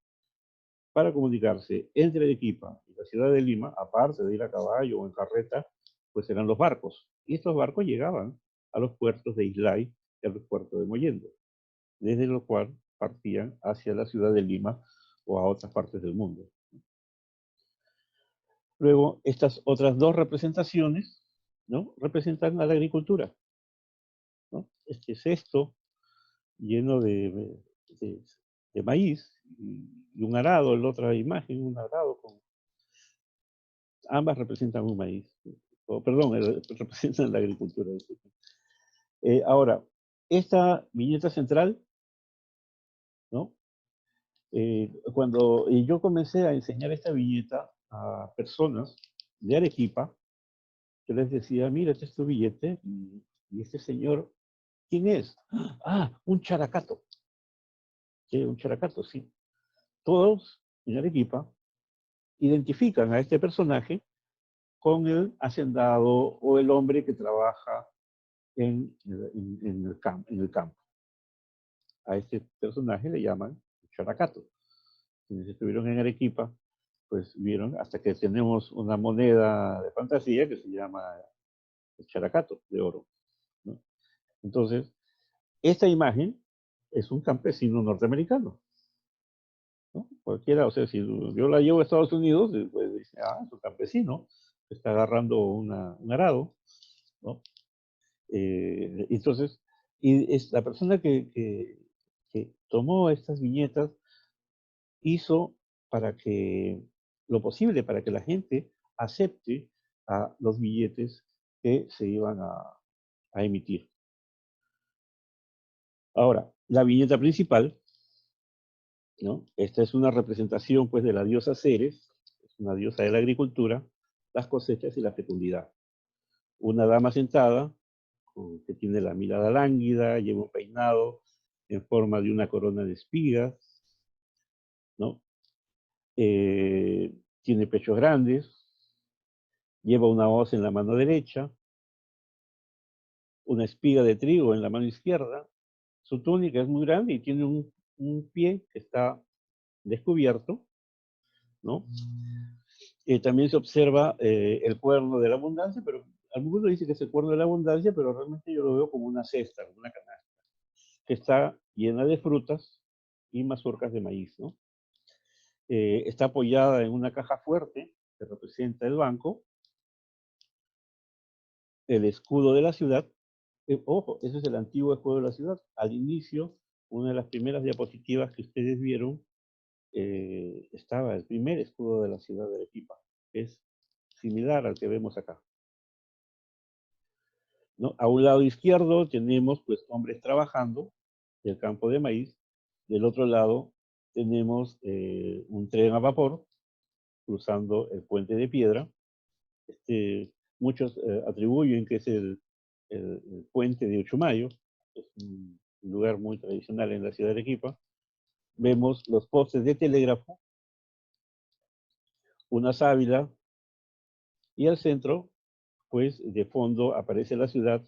para comunicarse entre Arequipa y la ciudad de Lima, aparte de ir a caballo o en carreta, pues eran los barcos. Y estos barcos llegaban a los puertos de Islay y a los puertos de Mollendo, desde lo cual partían hacia la ciudad de Lima o a otras partes del mundo. Luego, estas otras dos representaciones, ¿no?, representan a la agricultura, ¿no? Este cesto lleno de, de maíz y un arado, la otra imagen, un arado con... Ambas representan un maíz, o perdón, representan la agricultura. Ahora, esta viñeta central, ¿no? Cuando yo comencé a enseñar esta viñeta a personas de Arequipa, yo les decía, mira, este es tu billete, y este señor, ¿quién es? Ah, un characato. ¿Qué? Un characato, sí. Todos en Arequipa identifican a este personaje con el hacendado o el hombre que trabaja en el campo. A este personaje le llaman characato. Quienes estuvieron en Arequipa, pues vieron, hasta que tenemos una moneda de fantasía que se llama el characato de oro, ¿no? Entonces, esta imagen es un campesino norteamericano, ¿no? Cualquiera, o sea, si yo la llevo a Estados Unidos, pues dice, ah, es un campesino, está agarrando un arado, ¿no? Entonces, y es la persona que tomó estas viñetas hizo para que lo posible para que la gente acepte a los billetes que se iban a emitir. Ahora, la viñeta principal, ¿no? Esta es una representación pues de la diosa Ceres, es una diosa de la agricultura, las cosechas y la fecundidad. Una dama sentada, que tiene la mirada lánguida, lleva un peinado en forma de una corona de espigas, ¿no? Tiene pechos grandes, lleva una hoz en la mano derecha, una espiga de trigo en la mano izquierda, su túnica es muy grande y tiene un pie que está descubierto, ¿no? También se observa el cuerno de la abundancia, pero algunos dicen que es el cuerno de la abundancia, pero realmente yo lo veo como una cesta, como una canasta, que está llena de frutas y mazorcas de maíz, ¿no? Está apoyada en una caja fuerte que representa el banco, el escudo de la ciudad. Ojo, ese es el antiguo escudo de la ciudad. Al inicio, una de las primeras diapositivas que ustedes vieron, estaba el primer escudo de la ciudad de Arequipa. Es similar al que vemos acá, ¿no? A un lado izquierdo tenemos pues hombres trabajando del campo de maíz. Del otro lado tenemos un tren a vapor cruzando el puente de piedra. Muchos atribuyen que es el puente de Uchumayo, es un lugar muy tradicional en la ciudad de Arequipa. Vemos los postes de telégrafo, una sábila, y al centro, pues de fondo aparece la ciudad,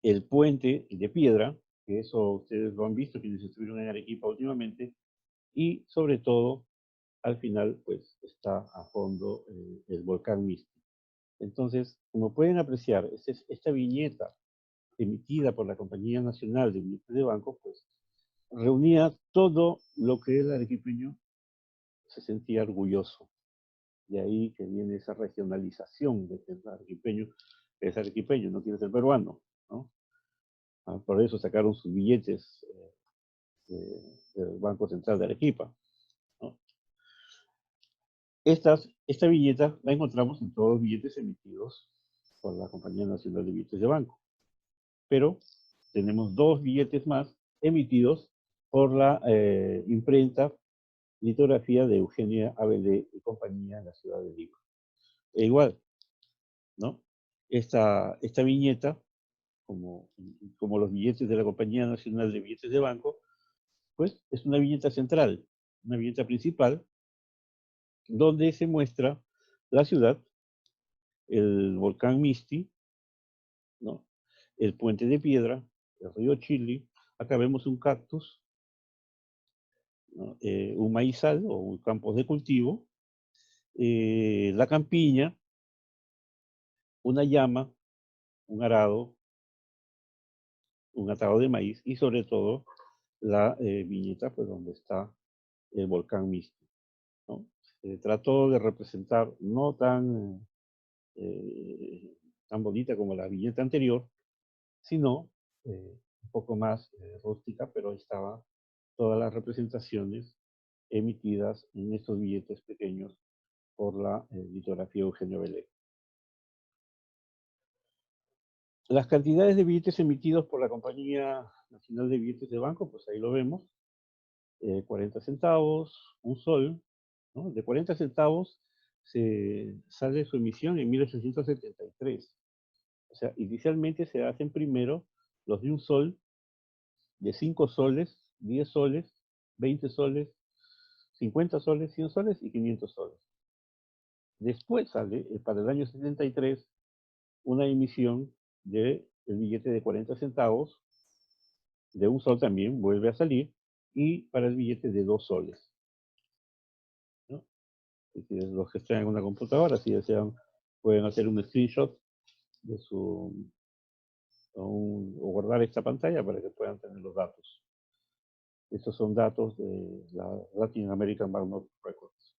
el puente de piedra, que eso ustedes lo han visto quienes estuvieron en Arequipa últimamente, y sobre todo, al final, pues está a fondo el volcán Misti. Entonces, como pueden apreciar, esta viñeta emitida por la Compañía Nacional de Billetes de Banco, pues reunía todo lo que el arequipeño se sentía orgulloso. De ahí que viene esa regionalización de que el arequipeño es arequipeño, no quiere ser peruano, ¿no? Por eso sacaron sus billetes del Banco Central de Arequipa, ¿no? Esta billeta la encontramos en todos los billetes emitidos por la Compañía Nacional de Billetes de Banco. Pero tenemos dos billetes más emitidos por la imprenta litografía de Eugenia Abelé y compañía en la ciudad de Lima. E igual, ¿no? Esta viñeta, como los billetes de la Compañía Nacional de Billetes de Banco, pues es una viñeta central, una viñeta principal, donde se muestra la ciudad, el volcán Misti, ¿no? El puente de piedra, el río Chili. Acá vemos un cactus, ¿no? Un maizal o un campos de cultivo, la campiña, una llama, un arado, un atado de maíz y sobre todo la viñeta pues donde está el volcán Misti, ¿no? Trató de representar no tan bonita como la viñeta anterior, sino un poco más rústica, pero ahí estaban todas las representaciones emitidas en estos billetes pequeños por la litografía Eugenio Belén. Las cantidades de billetes emitidos por la Compañía Nacional de Billetes de Banco, pues ahí lo vemos, 40 centavos, un sol, ¿no? De 40 centavos sale su emisión en 1873. O sea, inicialmente se hacen primero los de un sol, de 5 soles, 10 soles, 20 soles, 50 soles, 100 soles y 500 soles. Después sale, para el año 73, una emisión del billete de 40 centavos, de un sol también vuelve a salir, y para el billete de 2 soles, ¿no? Los que están en una computadora, si desean, pueden hacer un screenshot de o guardar esta pantalla para que puedan tener los datos. Estos son datos de la Latin American Banknote Records.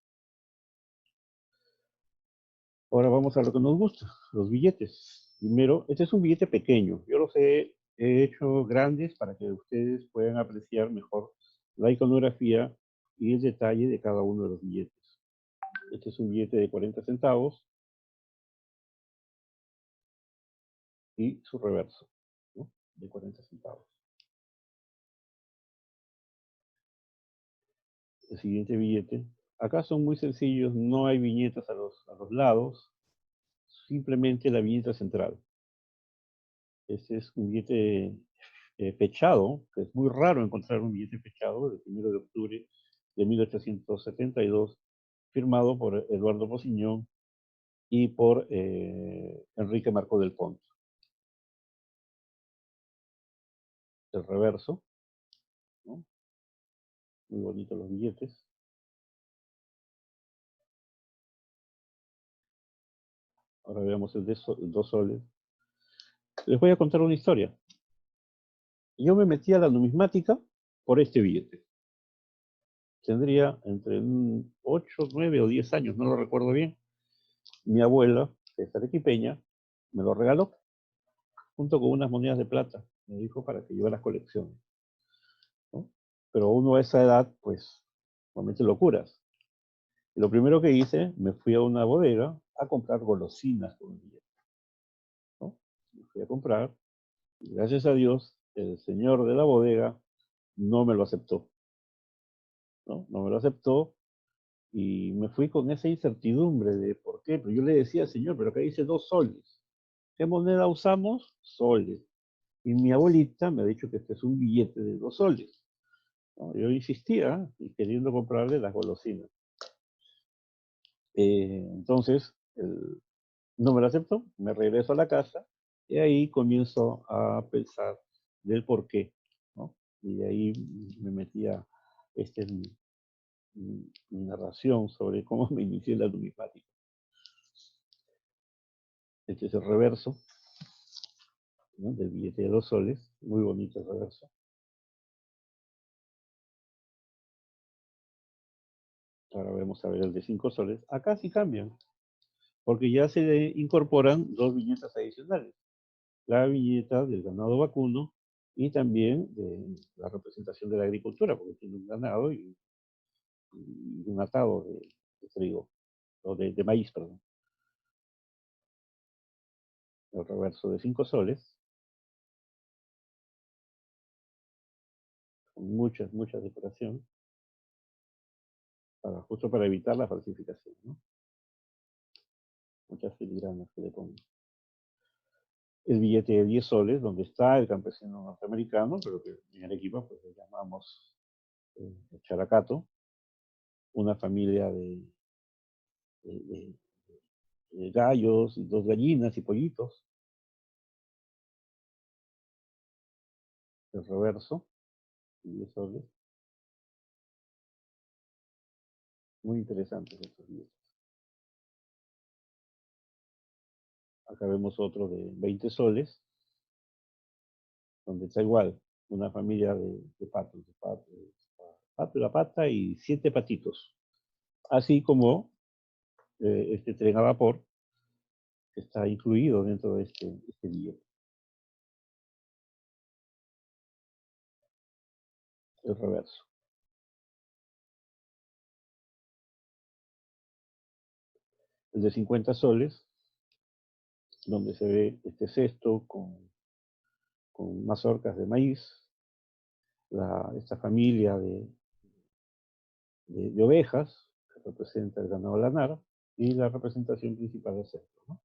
Ahora vamos a lo que nos gusta, los billetes. Primero, este es un billete pequeño. Yo los he hecho grandes para que ustedes puedan apreciar mejor la iconografía y el detalle de cada uno de los billetes. Este es un billete de 40 centavos y su reverso, ¿no? De 40 centavos. El siguiente billete. Acá son muy sencillos, no hay viñetas a los lados, simplemente la viñeta central. Este es un billete fechado, que es muy raro encontrar un billete fechado, del 1 de octubre de 1872, firmado por Eduardo Posiñón y por Enrique Marcó del Pont. El reverso, ¿no? Muy bonitos los billetes. Ahora veamos el de 2 soles. Les voy a contar una historia. Yo me metí a la numismática por este billete. Tendría entre 8, 9 o 10 años, no lo recuerdo bien. Mi abuela, que es arequipeña, me lo regaló junto con unas monedas de plata. Me dijo para que yo las coleccione, ¿no? Pero uno a esa edad, pues, comete locuras. Y lo primero que hice, me fui a una bodega a comprar golosinas con el billete, ¿no? Me fui a comprar, y gracias a Dios, el señor de la bodega no me lo aceptó, ¿no? No me lo aceptó y me fui con esa incertidumbre de por qué. Pero yo le decía, señor, pero acá dice 2 soles. ¿Qué moneda usamos? Soles. Y mi abuelita me ha dicho que este es un billete de 2 soles, ¿no? Yo insistía y queriendo comprarle las golosinas. Entonces, no me lo aceptó, me regreso a la casa y ahí comienzo a pensar del por qué, ¿no? Y de ahí me metía este, mi narración sobre cómo me inicié en la numismática. Este es el reverso, ¿no? Del billete de 2 soles, muy bonito el reverso. Ahora vamos a ver el de 5 soles. Acá sí cambian, porque ya se incorporan 2 viñetas adicionales. La viñeta del ganado vacuno y también de la representación de la agricultura, porque tiene un ganado y un atado de trigo, o de maíz, perdón. El reverso de 5 soles, con mucha decoración, justo para evitar la falsificación, ¿no? muchas filigranas que le pongo. El billete de 10 soles, donde está el campesino norteamericano, pero que en Arequipa pues le llamamos Characato, una familia de, de- de gallos, y 2 gallinas y pollitos. El reverso, 10 soles. Muy interesantes estos billetes. Acá vemos otro de 20 soles, donde está igual, una familia de patos, pato y la pata y 7 patitos. Así como este tren a vapor que está incluido dentro de este billete. El reverso. El de 50 soles, donde se ve este cesto con mazorcas de maíz, esta familia de ovejas, que representa el ganado lanar, y la representación principal del cesto, ¿no?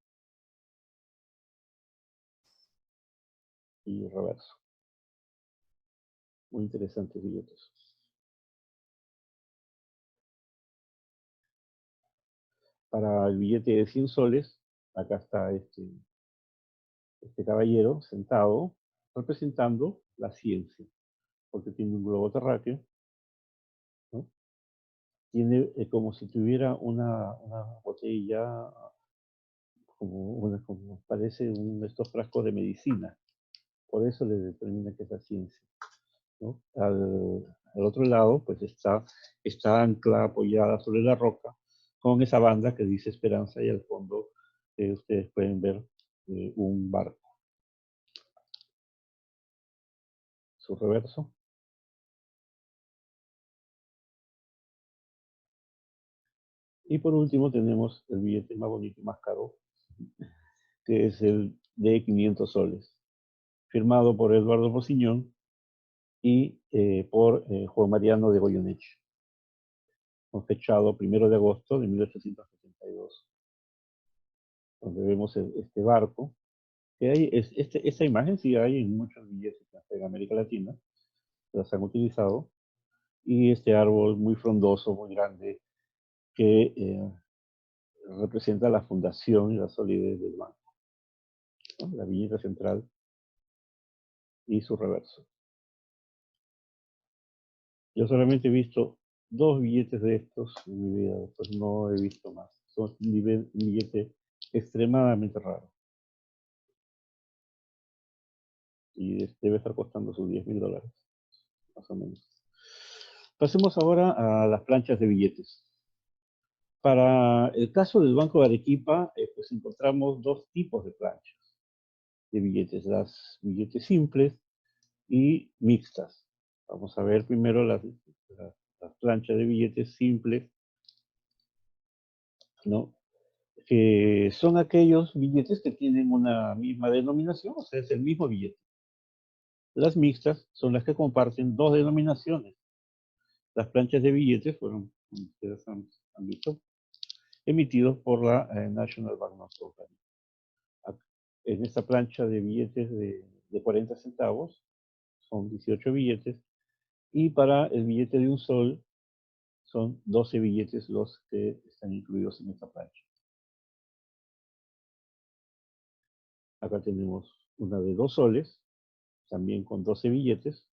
Y el reverso. Muy interesantes billetes. Para el billete de 100 soles, acá está este caballero sentado representando la ciencia, porque tiene un globo terráqueo, ¿no? Tiene como si tuviera una botella, como parece uno de estos frascos de medicina, por eso le determina que es la ciencia, ¿no? Al otro lado, pues está ancla apoyada sobre la roca, con esa banda que dice Esperanza, y al fondo ustedes pueden ver un barco. Su reverso. Y por último tenemos el billete más bonito y más caro, que es el de 500 soles, firmado por Eduardo Bociñón y por Juan Mariano de Goyeneche, fechado 1 de agosto de 1872, donde vemos este barco, que hay, esta imagen sí hay en muchos billetes en América Latina, las han utilizado, y este árbol muy frondoso, muy grande, que representa la fundación y la solidez del banco, ¿no? La viñeta central y su reverso. Yo solamente he visto 2 billetes de estos en mi vida, después no he visto más. Son un billete extremadamente raro. Y debe estar costando sus $10.000, más o menos. Pasemos ahora a las planchas de billetes. Para el caso del Banco de Arequipa, pues encontramos 2 tipos de planchas de billetes, las billetes simples y mixtas. Vamos a ver primero las planchas de billetes simples, ¿no? Que son aquellos billetes que tienen una misma denominación, o sea, es el mismo billete. Las mixtas son las que comparten 2 denominaciones. Las planchas de billetes fueron, como ustedes han visto, emitidos por la National Banknote Company. En esta plancha de billetes de 40 centavos son 18 billetes, y para el billete de 1 sol son 12 billetes los que están incluidos en esta plancha. Acá tenemos una de 2 soles, también con 12 billetes,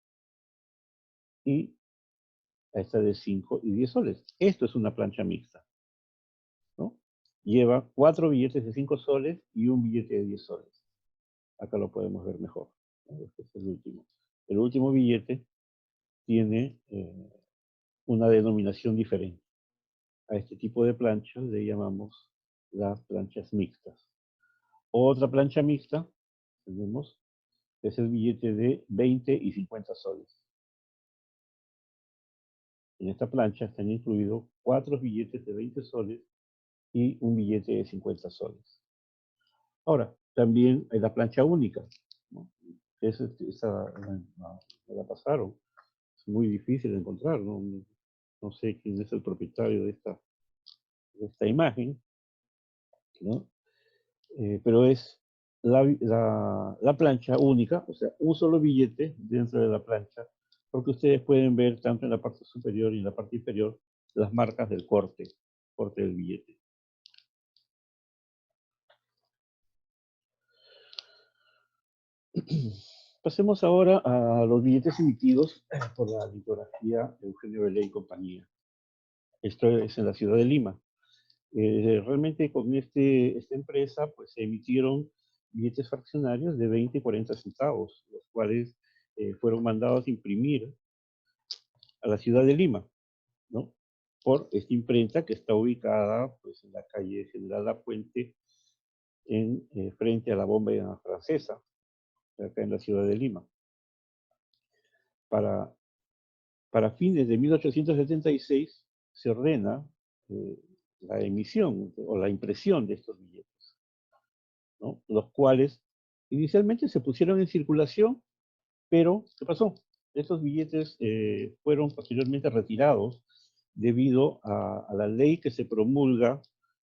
y esta de 5 y 10 soles. Esto es una plancha mixta, ¿no? Lleva 4 billetes de 5 soles y un billete de 10 soles. Acá lo podemos ver mejor, ¿no? Este es el último. El último billete tiene una denominación diferente. A este tipo de planchas le llamamos las planchas mixtas. Otra plancha mixta, tenemos, es el billete de 20 y 50 soles. En esta plancha están incluidos 4 billetes de 20 soles y un billete de 50 soles. Ahora, también hay la plancha única, ¿no? Esa la pasaron. Es muy difícil de encontrar, ¿no? No sé quién es el propietario de esta imagen, ¿no? pero es la plancha única, o sea, un solo billete dentro de la plancha, porque ustedes pueden ver tanto en la parte superior y en la parte inferior las marcas del corte del billete. Pasemos ahora a los billetes emitidos por la litografía Eugenio Belé y compañía. Esto es en la ciudad de Lima. Realmente con esta empresa pues se emitieron billetes fraccionarios de 20 y 40 centavos, los cuales fueron mandados a imprimir a la ciudad de Lima, ¿no? Por esta imprenta que está ubicada pues, en la calle General Lapuente, frente a la bomba francesa, acá en la ciudad de Lima. Para, para fines de 1876 se ordena la emisión o la impresión de estos billetes, ¿no? Los cuales inicialmente se pusieron en circulación, pero ¿qué pasó? Estos billetes fueron posteriormente retirados debido a la ley que se promulga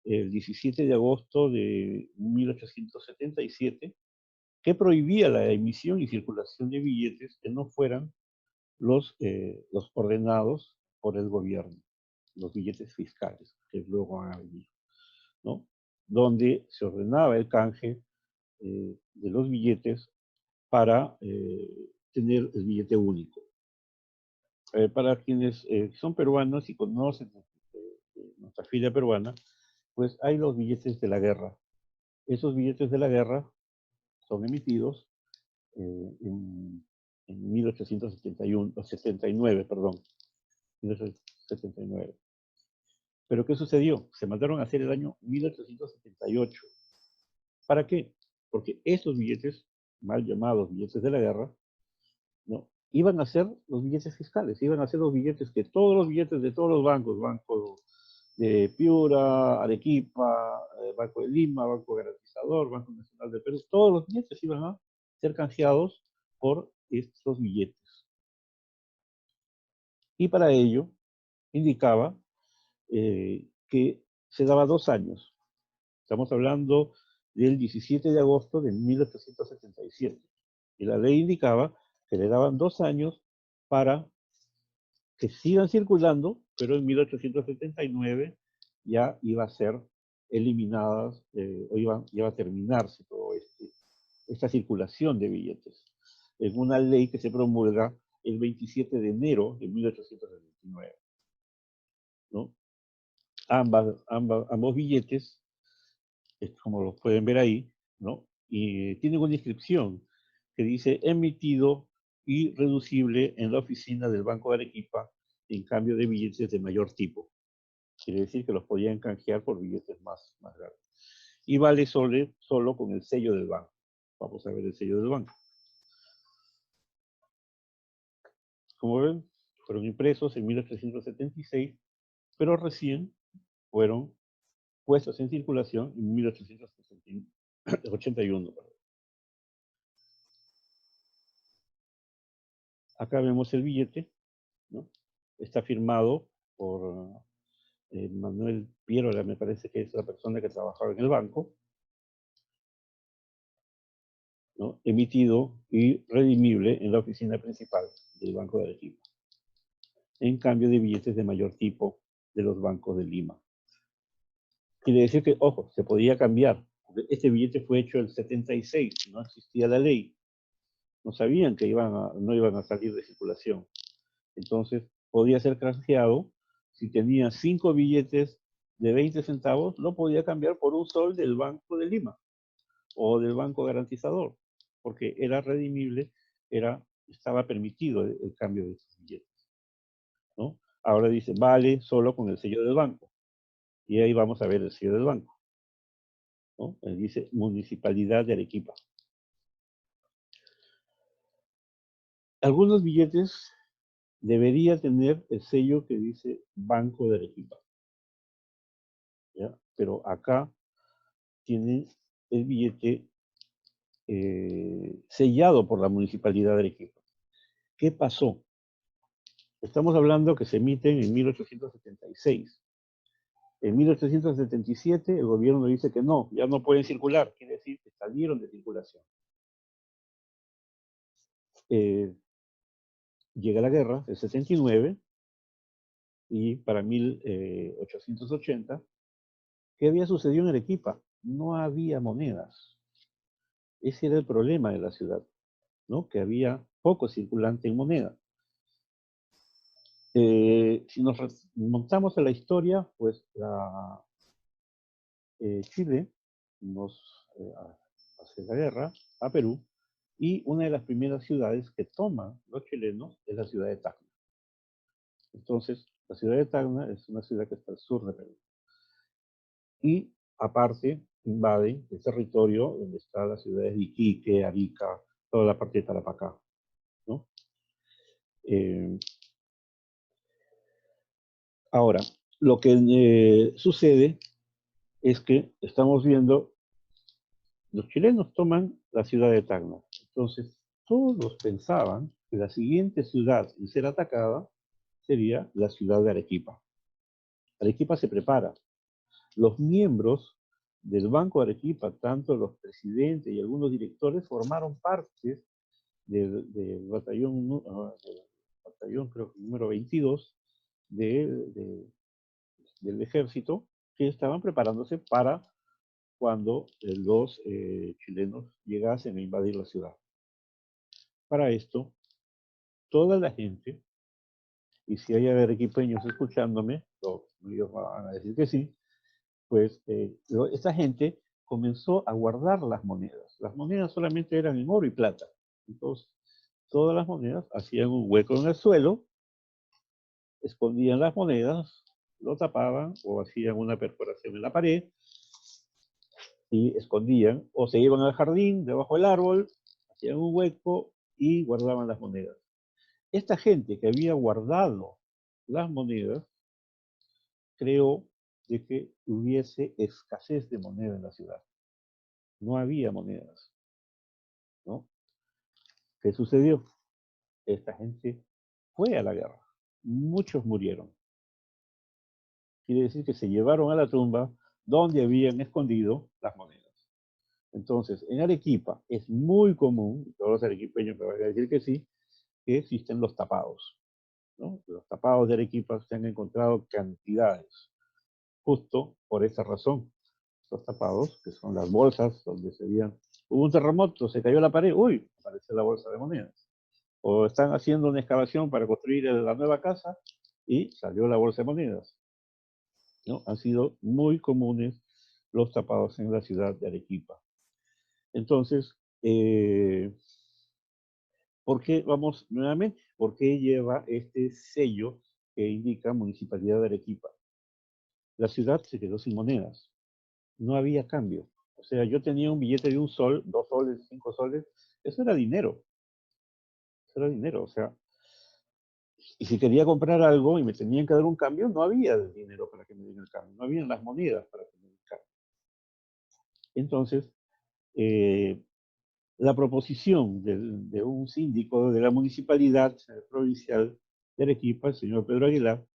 el 17 de agosto de 1877, que prohibía la emisión y circulación de billetes que no fueran los ordenados por el gobierno, los billetes fiscales, que luego han venido, ¿no? Donde se ordenaba el canje de los billetes para tener el billete único. Para quienes son peruanos y conocen nuestra filia peruana, pues hay los billetes de la guerra. Esos billetes de la guerra son emitidos en 1871, o 79, perdón, 1879. Pero ¿qué sucedió? Se mandaron a hacer el año 1878. ¿Para qué? Porque esos billetes, mal llamados billetes de la guerra, ¿no? Iban a ser los billetes fiscales, iban a ser los billetes que todos los billetes de todos los bancos, Banco de Piura, Arequipa, Banco de Lima, Banco Garantizador, Banco Nacional de Perú, todos los billetes iban a ser canjeados por estos billetes. Y para ello indicaba que se daba 2 años. Estamos hablando del 17 de agosto de 1877. Y la ley indicaba que le daban 2 años para que sigan circulando, pero en 1879 ya iba a ser eliminadas, o iba a terminarse todo esta circulación de billetes, en una ley que se promulga el 27 de enero de 1879, ¿no? Ambos billetes, como los pueden ver ahí, ¿no? Y tienen una inscripción que dice emitido y reducible en la oficina del Banco de Arequipa en cambio de billetes de mayor tipo. Quiere decir que los podían canjear por billetes más grandes. Y vale solo con el sello del banco. Vamos a ver el sello del banco. Como ven, fueron impresos en 1876, pero recién fueron puestos en circulación en 1881. Acá vemos el billete, ¿no? Está firmado por Manuel Piérola, me parece que es la persona que trabajaba en el banco, ¿no? Emitido y redimible en la oficina principal del Banco de Arequipa, en cambio de billetes de mayor tipo de los bancos de Lima. Quiere decir que, ojo, se podía cambiar. Este billete fue hecho en el 76, no existía la ley. No sabían que no iban a salir de circulación. Entonces, podía ser canjeado. Si tenía 5 billetes de 20 centavos, lo podía cambiar por un sol del Banco de Lima o del Banco Garantizador, porque era redimible, estaba permitido el cambio de esos billetes, ¿no? Ahora dice, vale solo con el sello del banco. Y ahí vamos a ver el sello del banco, ¿no? Ahí dice Municipalidad de Arequipa. Algunos billetes debería tener el sello que dice Banco de Arequipa, ¿ya? Pero acá tiene el billete sellado por la Municipalidad de Arequipa. ¿Qué pasó? Estamos hablando que se emiten en 1876. En 1877 el gobierno dice que no, ya no pueden circular, quiere decir que salieron de circulación. Llega la guerra, el 79, y para 1880, ¿qué había sucedido en Arequipa? No había monedas. Ese era el problema de la ciudad, ¿no? Que había poco circulante en moneda. Si nos montamos a la historia, pues Chile hace la guerra a Perú, y una de las primeras ciudades que toman los chilenos es la ciudad de Tacna. Entonces, la ciudad de Tacna es una ciudad que está al sur de Perú. Y aparte, invaden el territorio donde están las ciudades de Iquique, Arica, toda la parte de Tarapacá, ¿no? Ahora, lo que sucede es que estamos viendo, los chilenos toman la ciudad de Tacna. Entonces, todos pensaban que la siguiente ciudad en ser atacada sería la ciudad de Arequipa. Arequipa se prepara. Los miembros del Banco de Arequipa, tanto los presidentes y algunos directores, formaron parte del batallón, creo que número 22 del ejército, que estaban preparándose para cuando los chilenos llegasen a invadir la ciudad. Para esto, toda la gente, y si hay arequipeños escuchándome, ellos van a decir que sí, pues esta gente comenzó a guardar las monedas. Las monedas solamente eran en oro y plata. Entonces, todas las monedas hacían un hueco en el suelo, escondían las monedas, lo tapaban o hacían una perforación en la pared y escondían, o se iban al jardín, debajo del árbol, hacían un hueco y guardaban las monedas. Esta gente que había guardado las monedas creó de que hubiese escasez de moneda en la ciudad. No había monedas, ¿no? ¿Qué sucedió? Esta gente fue a la guerra. Muchos murieron. Quiere decir que se llevaron a la tumba donde habían escondido las monedas. Entonces, en Arequipa es muy común, todos los arequipeños me van a decir que sí, que existen los tapados, ¿no? Los tapados de Arequipa se han encontrado cantidades, justo por esa razón. Los tapados, que son las bolsas donde se veían, hubo un terremoto, se cayó la pared, uy, aparece la bolsa de monedas. O están haciendo una excavación para construir la nueva casa y salió la bolsa de monedas, ¿no? Han sido muy comunes los tapados en la ciudad de Arequipa. Entonces, ¿por qué, vamos nuevamente, por qué lleva este sello que indica Municipalidad de Arequipa? La ciudad se quedó sin monedas, no había cambio. O sea, yo tenía un billete de 1 sol, 2 soles, 5 soles, eso era dinero. Eso era dinero, o sea, y si quería comprar algo y me tenían que dar un cambio, no había dinero para que me den el cambio, no habían las monedas para que me den el cambio. Entonces, eh, la proposición de un síndico de la municipalidad provincial de Arequipa, el señor Pedro Aguilar,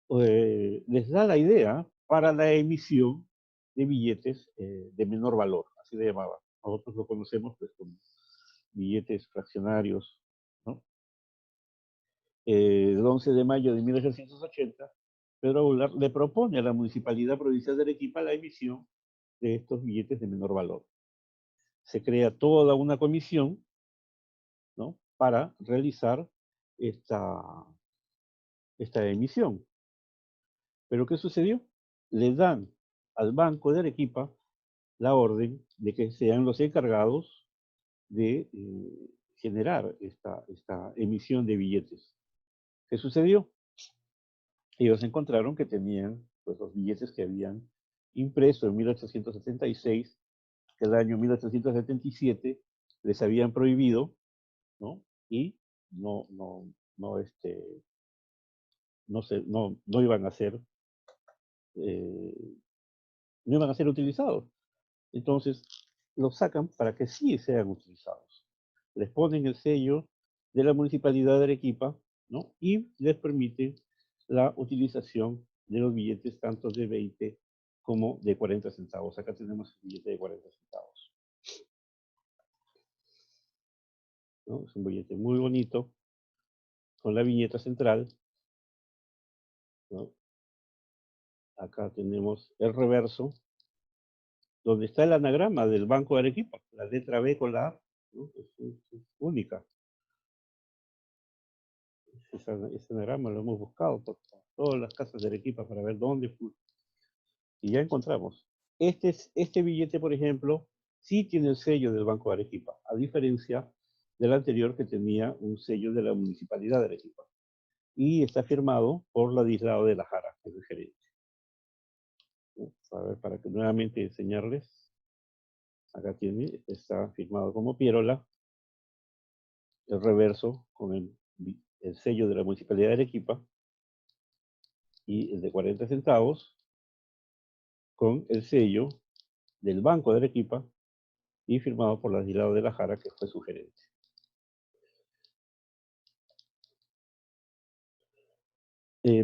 les da la idea para la emisión de billetes de menor valor, así le llamaba. Nosotros lo conocemos pues como billetes fraccionarios, ¿no? El 11 de mayo de 1880, Pedro Aguilar le propone a la Municipalidad Provincial de Arequipa la emisión de estos billetes de menor valor. Se crea toda una comisión, ¿no?, para realizar esta emisión. ¿Pero qué sucedió? Le dan al Banco de Arequipa la orden de que sean los encargados de generar esta emisión de billetes. ¿Qué sucedió? Ellos encontraron que tenían pues, los billetes que habían impreso en 1876, que el año 1877 les habían prohibido, ¿no? Y no, no, no, no iban a ser, no iban a ser utilizados. Entonces, los sacan para que sí sean utilizados. Les ponen el sello de la Municipalidad de Arequipa, ¿no? Y les permiten la utilización de los billetes tanto de 20 como de 40 centavos. Acá tenemos el billete de 40 centavos. ¿No? Es un billete muy bonito, con la viñeta central, ¿no? Acá tenemos el reverso, donde está el anagrama del Banco de Arequipa, la letra B con la A, ¿no? Es única. Ese anagrama lo hemos buscado por todas las casas de Arequipa para ver dónde fue. Y ya encontramos. Este billete, por ejemplo, sí tiene el sello del Banco de Arequipa, a diferencia del anterior que tenía un sello de la Municipalidad de Arequipa. Y está firmado por Ladislao de la Jara, que es el gerente. A ver, para que nuevamente enseñarles. Acá tiene, está firmado como Pierola, el reverso con el sello de la Municipalidad de Arequipa y el de 40 centavos con el sello del Banco de Arequipa y firmado por Ladislao de la Jara, que fue su gerente.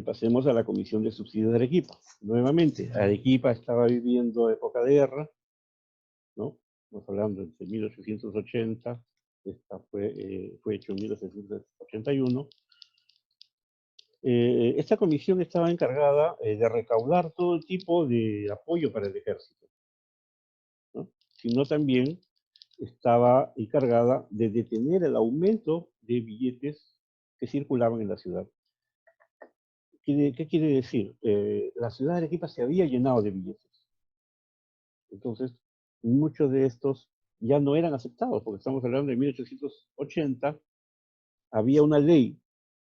Pasemos a la Comisión de Subsidios de Arequipa. Nuevamente, Arequipa estaba viviendo época de guerra, ¿no? Estamos hablando entre 1880, esta fue hecho en 1881. Esta comisión estaba encargada de recaudar todo tipo de apoyo para el ejército, ¿no? Sino también estaba encargada de detener el aumento de billetes que circulaban en la ciudad. ¿Qué quiere decir? La ciudad de Arequipa se había llenado de billetes. Entonces, muchos de estos ya no eran aceptados, porque estamos hablando de 1880, había una ley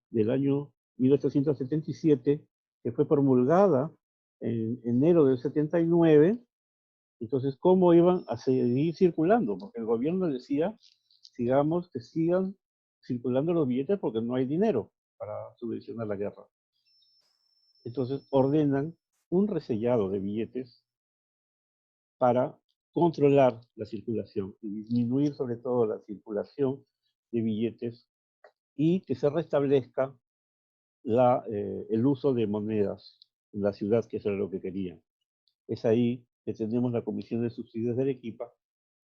del año 1877 que fue promulgada en enero del 79. Entonces, ¿cómo iban a seguir circulando? Porque el gobierno decía, que sigan circulando los billetes porque no hay dinero para subvencionar la guerra. Entonces, ordenan un resellado de billetes para controlar la circulación y disminuir sobre todo la circulación de billetes y que se restablezca el uso de monedas en la ciudad, que eso era lo que querían. Es ahí que tenemos la Comisión de Subsidios de Arequipa,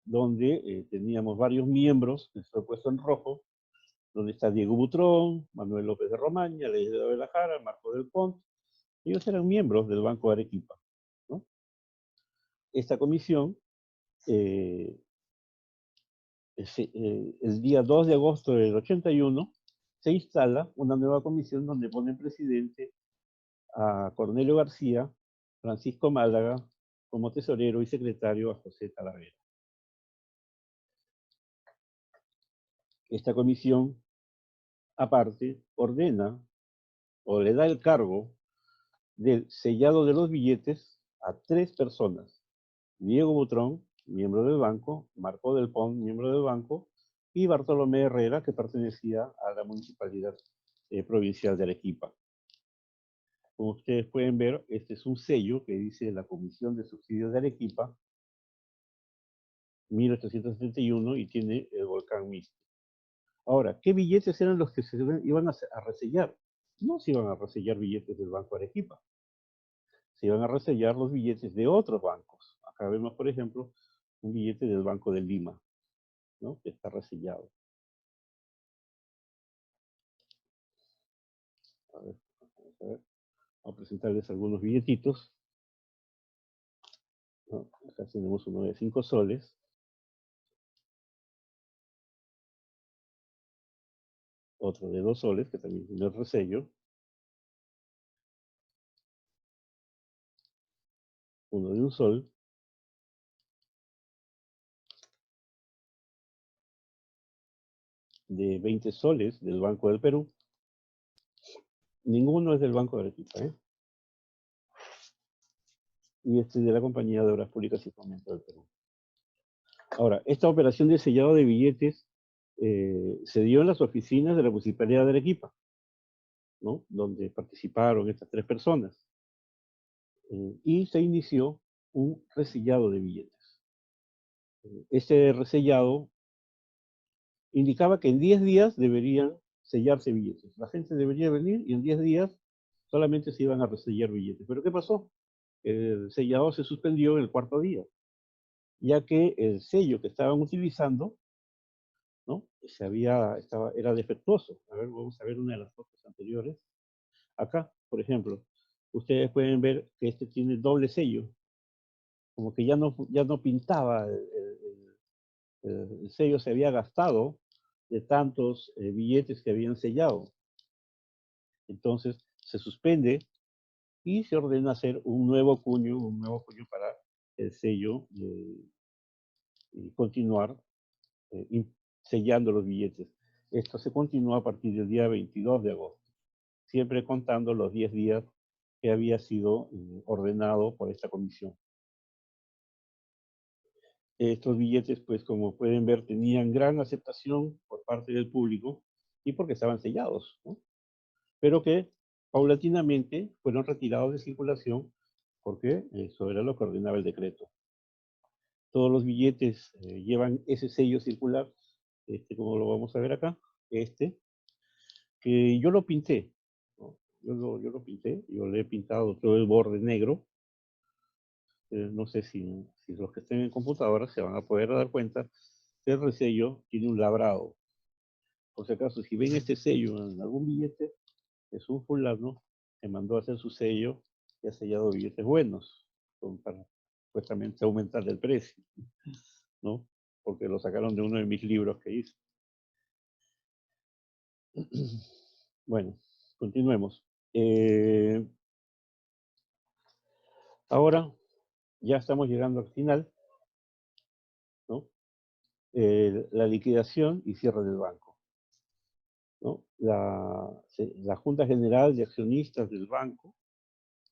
donde teníamos varios miembros, que estoy puesto en rojo, donde está Diego Butrón, Manuel López de Romaña, Leiseo de la Jara, Marco del Pont. Ellos eran miembros del Banco de Arequipa, ¿no? Esta comisión, el día 2 de agosto del 81, se instala una nueva comisión donde ponen presidente a Cornelio García, Francisco Málaga, como tesorero y secretario a José Talavera. Esta comisión, aparte, ordena o le da el cargo del sellado de los billetes a 3 personas. Diego Butrón, miembro del banco, Marco del Pont, miembro del banco, y Bartolomé Herrera, que pertenecía a la Municipalidad Provincial de Arequipa. Como ustedes pueden ver, este es un sello que dice la Comisión de Subsidios de Arequipa, 1871, y tiene el volcán Misti. Ahora, ¿qué billetes eran los que se iban a resellar? No se iban a resellar billetes del Banco Arequipa. Se iban a resellar los billetes de otros bancos. Acá vemos, por ejemplo, un billete del Banco de Lima, ¿no? Que está resellado. A ver, vamos a ver. Vamos a presentarles algunos billetitos, ¿no? Acá tenemos uno de 5 soles. Otro de 2 soles, que también tiene el resello. Uno de 1 sol. De 20 soles del Banco del Perú. Ninguno es del Banco de Arequipa, ¿eh? Y este es de la Compañía de Obras Públicas y Fomento del Perú. Ahora, esta operación de sellado de billetes se dio en las oficinas de la Municipalidad de Arequipa, ¿no? Donde participaron estas 3 personas. Y se inició un resellado de billetes. Este resellado indicaba que en 10 días deberían sellarse billetes. La gente debería venir y en 10 días solamente se iban a resellar billetes. ¿Pero qué pasó? El sellador se suspendió en el cuarto día, ya que el sello que estaban utilizando, ¿no? Era defectuoso. A ver, vamos a ver una de las fotos anteriores. Acá, por ejemplo, ustedes pueden ver que este tiene doble sello, como que ya no pintaba, el sello se había gastado de tantos billetes que habían sellado. Entonces se suspende y se ordena hacer un nuevo cuño para el sello y continuar sellando los billetes. Esto se continúa a partir del día 22 de agosto, siempre contando los 10 días que había sido ordenado por esta comisión. Estos billetes, pues como pueden ver, tenían gran aceptación por parte del público y porque estaban sellados, ¿no? Pero que paulatinamente fueron retirados de circulación porque eso era lo que ordenaba el decreto. Todos los billetes llevan ese sello circular, como lo vamos a ver acá, que yo lo pinté, ¿no? Yo lo pinté, yo le he pintado todo el borde negro. No sé si los que estén en computadora se van a poder dar cuenta que el resello tiene un labrado. Por si acaso, si ven este sello en algún billete, es un fulano que mandó a hacer su sello y ha sellado billetes buenos, para supuestamente aumentar el precio, ¿no? Porque lo sacaron de uno de mis libros que hice. Bueno, continuemos. Ahora ya estamos llegando al final, ¿no? La liquidación y cierre del banco, ¿no? La Junta General de Accionistas del banco,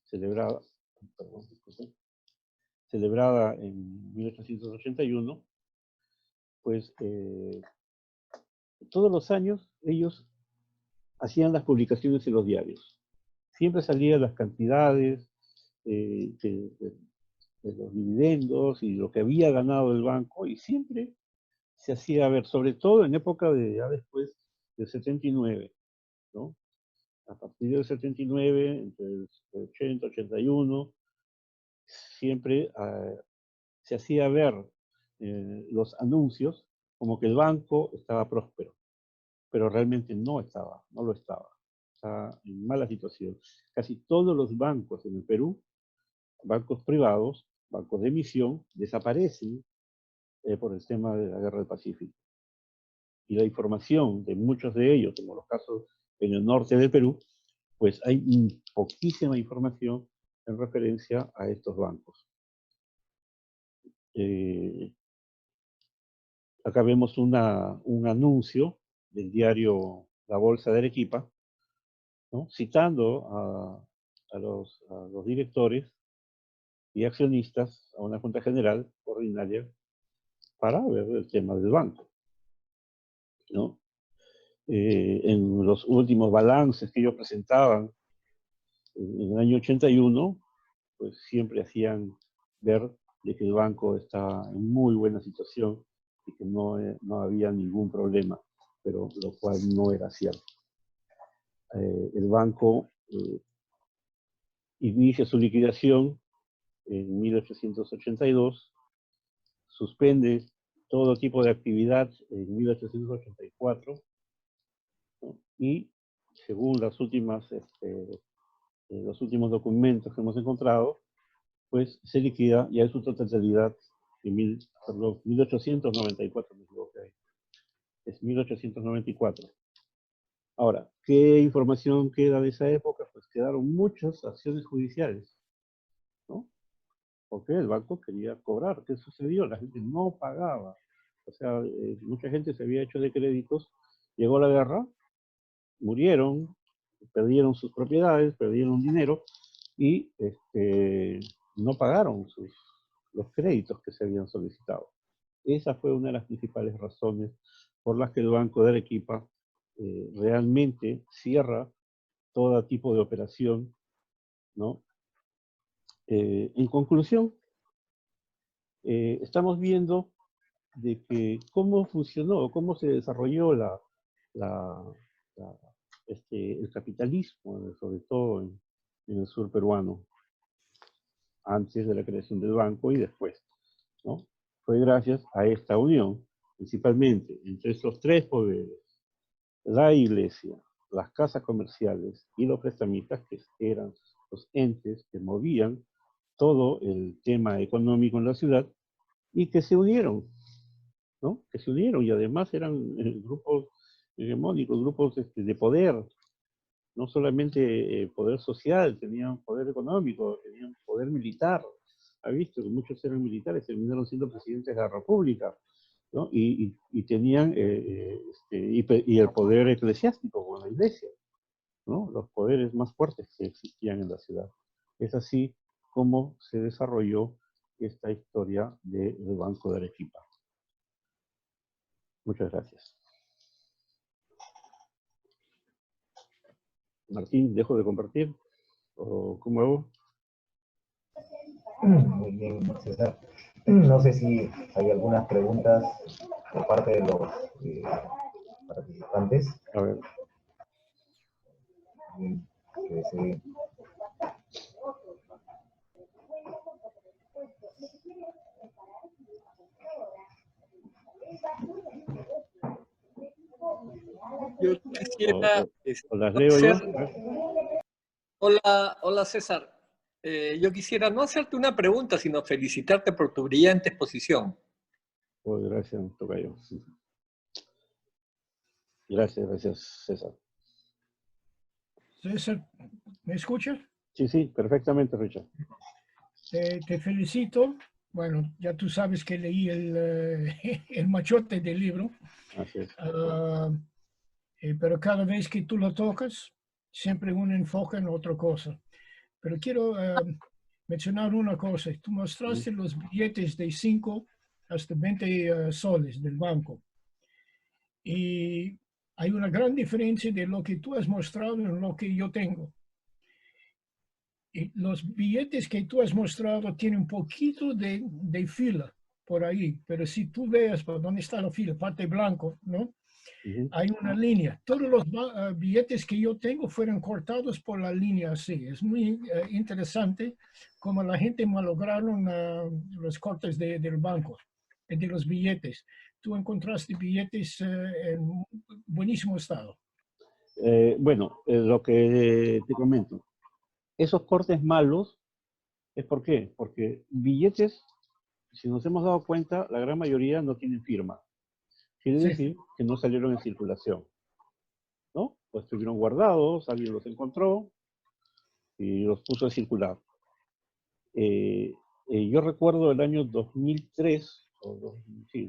celebrada, perdón, celebrada en 1881, pues todos los años ellos hacían las publicaciones en los diarios. Siempre salían las cantidades de los dividendos y lo que había ganado el banco, y siempre se hacía ver, sobre todo en época de ya después del 79, ¿no? A partir del 79, entre el 80 y 81, siempre se hacía ver los anuncios como que el banco estaba próspero, pero realmente no lo estaba. Está en mala situación. Casi todos los bancos en el Perú, bancos privados, bancos de emisión, desaparecen por el tema de la Guerra del Pacífico. Y la información de muchos de ellos, como los casos en el norte del Perú, pues hay poquísima información en referencia a estos bancos. Acá vemos un anuncio del diario La Bolsa de Arequipa, ¿no? Citando a los directores y accionistas a una junta general ordinaria para ver el tema del banco, ¿no? En los últimos balances que ellos presentaban en el año 81, pues siempre hacían ver de que el banco está en muy buena situación y que no había ningún problema, pero lo cual no era cierto. El banco inicia su liquidación en 1882, suspende todo tipo de actividad en 1884, ¿no? Y según los últimos documentos que hemos encontrado, pues se liquida ya en su totalidad en 1894, me equivoqué, es 1894. Ahora, ¿qué información queda de esa época? Pues quedaron muchas acciones judiciales, ¿no? Porque el banco quería cobrar. ¿Qué sucedió? La gente no pagaba. O sea, mucha gente se había hecho de créditos, llegó la guerra, murieron, perdieron sus propiedades, perdieron dinero y no pagaron los créditos que se habían solicitado. Esa fue una de las principales razones por las que el Banco de Arequipa realmente cierra todo tipo de operación, ¿no? En conclusión, estamos viendo de que cómo funcionó, cómo se desarrolló la, el capitalismo, sobre todo en el sur peruano, antes de la creación del banco y después, ¿no? Fue gracias a esta unión, principalmente entre estos tres poderes, la iglesia, las casas comerciales y los prestamistas, que eran los entes que movían todo el tema económico en la ciudad y que se unieron, ¿no? Que se unieron y además eran grupos hegemónicos, grupos de poder, no solamente poder social, tenían poder económico, tenían poder militar. Ha visto que muchos eran militares, terminaron siendo presidentes de la República, ¿no? Y tenían y el poder eclesiástico con la iglesia, ¿no? Los poderes más fuertes que existían en la ciudad. Es así como se desarrolló esta historia del Banco de Arequipa. Muchas gracias. Martín, ¿dejo de compartir? ¿O cómo hago? Muy bien, César. No sé si hay algunas preguntas por parte de los participantes. A ver. Yo quisiera o las leo yo. Hola César. Yo quisiera no hacerte una pregunta, sino felicitarte por tu brillante exposición. Pues gracias, tocayo. Gracias, César. César, ¿me escuchas? Sí, sí, perfectamente, Richard. Te felicito. Bueno, ya tú sabes que leí el machote del libro. Así es. Pero cada vez que tú lo tocas, siempre un enfoque en otra cosa. Pero quiero mencionar una cosa. Tú mostraste los billetes de 5 hasta 20 soles del banco. Y hay una gran diferencia de lo que tú has mostrado en lo que yo tengo. Y los billetes que tú has mostrado tienen un poquito de fila por ahí, pero si tú veas por dónde está la fila, parte blanco, ¿no? Hay una línea. Todos los billetes que yo tengo fueron cortados por la línea así. Es muy interesante cómo la gente malograron los cortes del banco, de los billetes. Tú encontraste billetes en buenísimo estado. Bueno, lo que te comento. Esos cortes malos, ¿es por qué? Porque billetes, si nos hemos dado cuenta, la gran mayoría no tienen firma. Quiere decir que no salieron en circulación, ¿no? Pues estuvieron guardados, alguien los encontró y los puso a circular. Yo recuerdo el año 2003,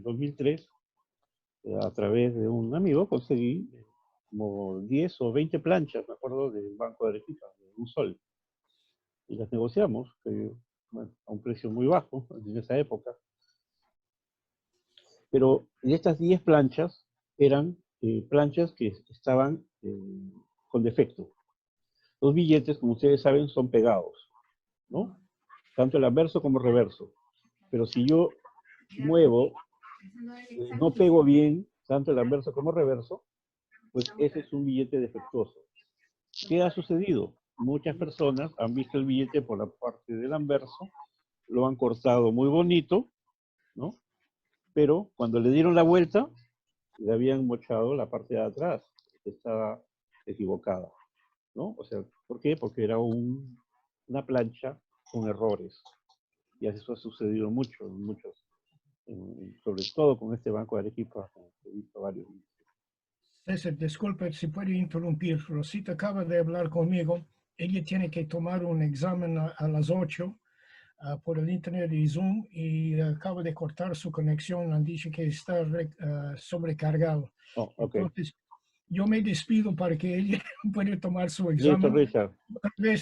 2003, a través de un amigo conseguí como 10 o 20 planchas, me acuerdo, del Banco de Arequipa, de un sol. Y las negociamos, bueno, a un precio muy bajo en esa época. Pero de estas 10 planchas eran planchas que estaban con defecto. Los billetes, como ustedes saben, son pegados, ¿no? Tanto el anverso como el reverso. Pero si yo muevo, no pego bien tanto el anverso como el reverso, pues ese es un billete defectuoso. ¿Qué ha sucedido? Muchas personas han visto el billete por la parte del anverso, lo han cortado muy bonito, ¿no? Pero cuando le dieron la vuelta, le habían mochado la parte de atrás, que estaba equivocada, ¿no? O sea, ¿por qué? Porque era una plancha con errores. Y eso ha sucedido mucho, sobre todo con este Banco de Arequipa, he visto varios. César, disculpe si puede interrumpir. Rosita acaba de hablar conmigo. Ella tiene que tomar un examen a las 8 por el internet y Zoom y acaba de cortar su conexión. Han dicho que está sobrecargado. Oh, okay. Entonces, yo me despido para que ella pueda tomar su examen. Listo, Richard.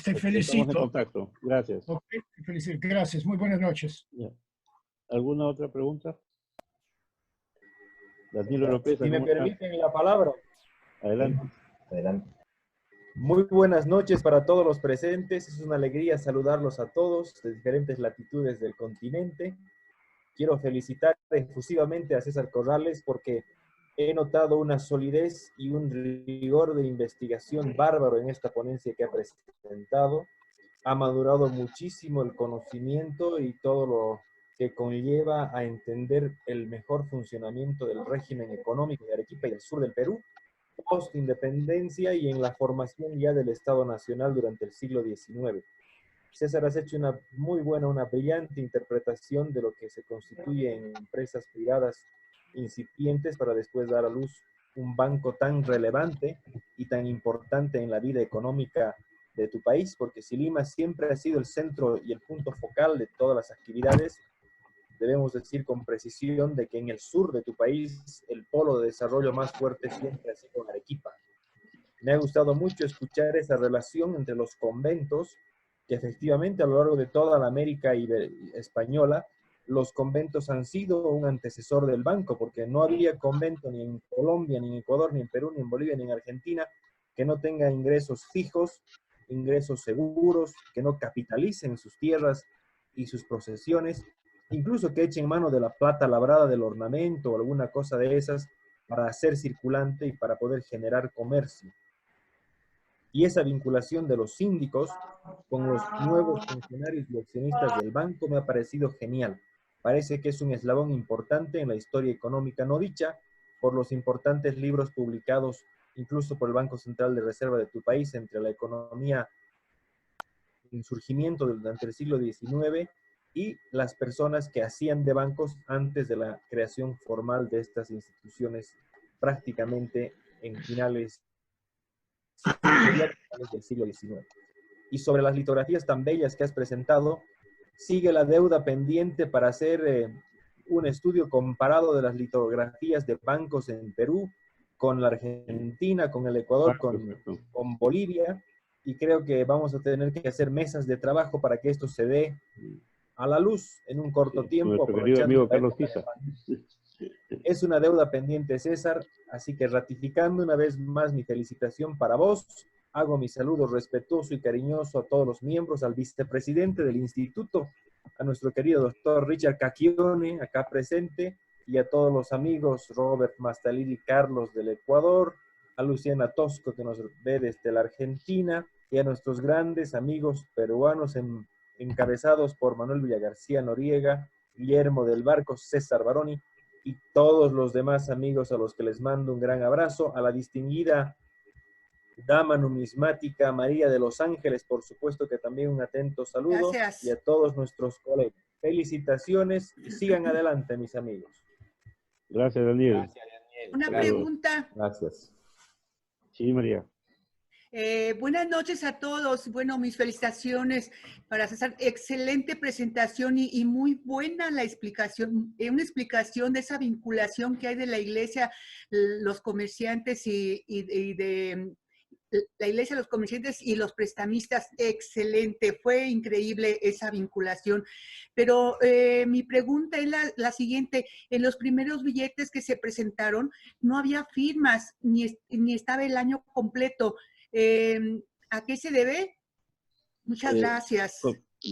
Te felicito. Estamos en contacto. Gracias. Okay, te felicito. Gracias. Muy buenas noches. Yeah. ¿Alguna otra pregunta? Danilo López. Si me permiten la palabra. Adelante. Adelante. Muy buenas noches para todos los presentes. Es una alegría saludarlos a todos de diferentes latitudes del continente. Quiero felicitar efusivamente a César Corrales porque he notado una solidez y un rigor de investigación bárbaro en esta ponencia que ha presentado. ha madurado muchísimo el conocimiento y todo lo que conlleva a entender el mejor funcionamiento del régimen económico de Arequipa y del sur del Perú, post-independencia y en la formación ya del Estado Nacional durante el siglo XIX. César, has hecho una muy buena, una brillante interpretación de lo que se constituye en empresas privadas incipientes para después dar a luz un banco tan relevante y tan importante en la vida económica de tu país, porque si Lima siempre ha sido el centro y el punto focal de todas las actividades, debemos decir con precisión de que en el sur de tu país el polo de desarrollo más fuerte siempre ha sido Arequipa. Me ha gustado mucho escuchar esa relación entre los conventos, que efectivamente a lo largo de toda la América española, los conventos han sido un antecesor del banco, porque no había convento ni en Colombia, ni en Ecuador, ni en Perú, ni en Bolivia, ni en Argentina, que no tenga ingresos fijos, ingresos seguros, que no capitalicen sus tierras y sus posesiones, incluso que echen mano de la plata labrada del ornamento o alguna cosa de esas para hacer circulante y para poder generar comercio. Y esa vinculación de los síndicos con los nuevos funcionarios y accionistas del banco me ha parecido genial. Parece que es un eslabón importante en la historia económica no dicha por los importantes libros publicados incluso por el Banco Central de Reserva de tu país entre la economía en surgimiento durante el siglo XIX y las personas que hacían de bancos antes de la creación formal de estas instituciones prácticamente en finales del siglo XIX. Y sobre las litografías tan bellas que has presentado, sigue la deuda pendiente para hacer un estudio comparado de las litografías de bancos en Perú con la Argentina, con el Ecuador, con Bolivia, y creo que vamos a tener que hacer mesas de trabajo para que esto se dé a la luz en un corto tiempo. Nuestro querido amigo Carlos Pisa. Es una deuda pendiente, César, así que ratificando una vez más mi felicitación para vos, hago mi saludo respetuoso y cariñoso a todos los miembros, al vicepresidente del instituto, a nuestro querido doctor Richard Cacchione, acá presente, y a todos los amigos Robert Mastaliri Carlos del Ecuador, a Luciana Tosco que nos ve desde la Argentina, y a nuestros grandes amigos peruanos encabezados por Manuel Villagarcía Noriega, Guillermo del Barco, César Baroni, y todos los demás amigos a los que les mando un gran abrazo, a la distinguida dama numismática María de los Ángeles, por supuesto que también un atento saludo. Gracias. Y a todos nuestros colegas. Felicitaciones y sigan adelante, mis amigos. Gracias, Daniel. Gracias, Daniel. Una pregunta. Gracias. Sí, María. Buenas noches a todos. Bueno, mis felicitaciones para César. Excelente presentación y muy buena la explicación, una explicación de esa vinculación que hay de la iglesia, los comerciantes y de la iglesia, los comerciantes y los prestamistas. Excelente, fue increíble esa vinculación. Pero mi pregunta es la siguiente. En los primeros billetes que se presentaron no había firmas, ni estaba el año completo. ¿A qué se debe? Muchas gracias.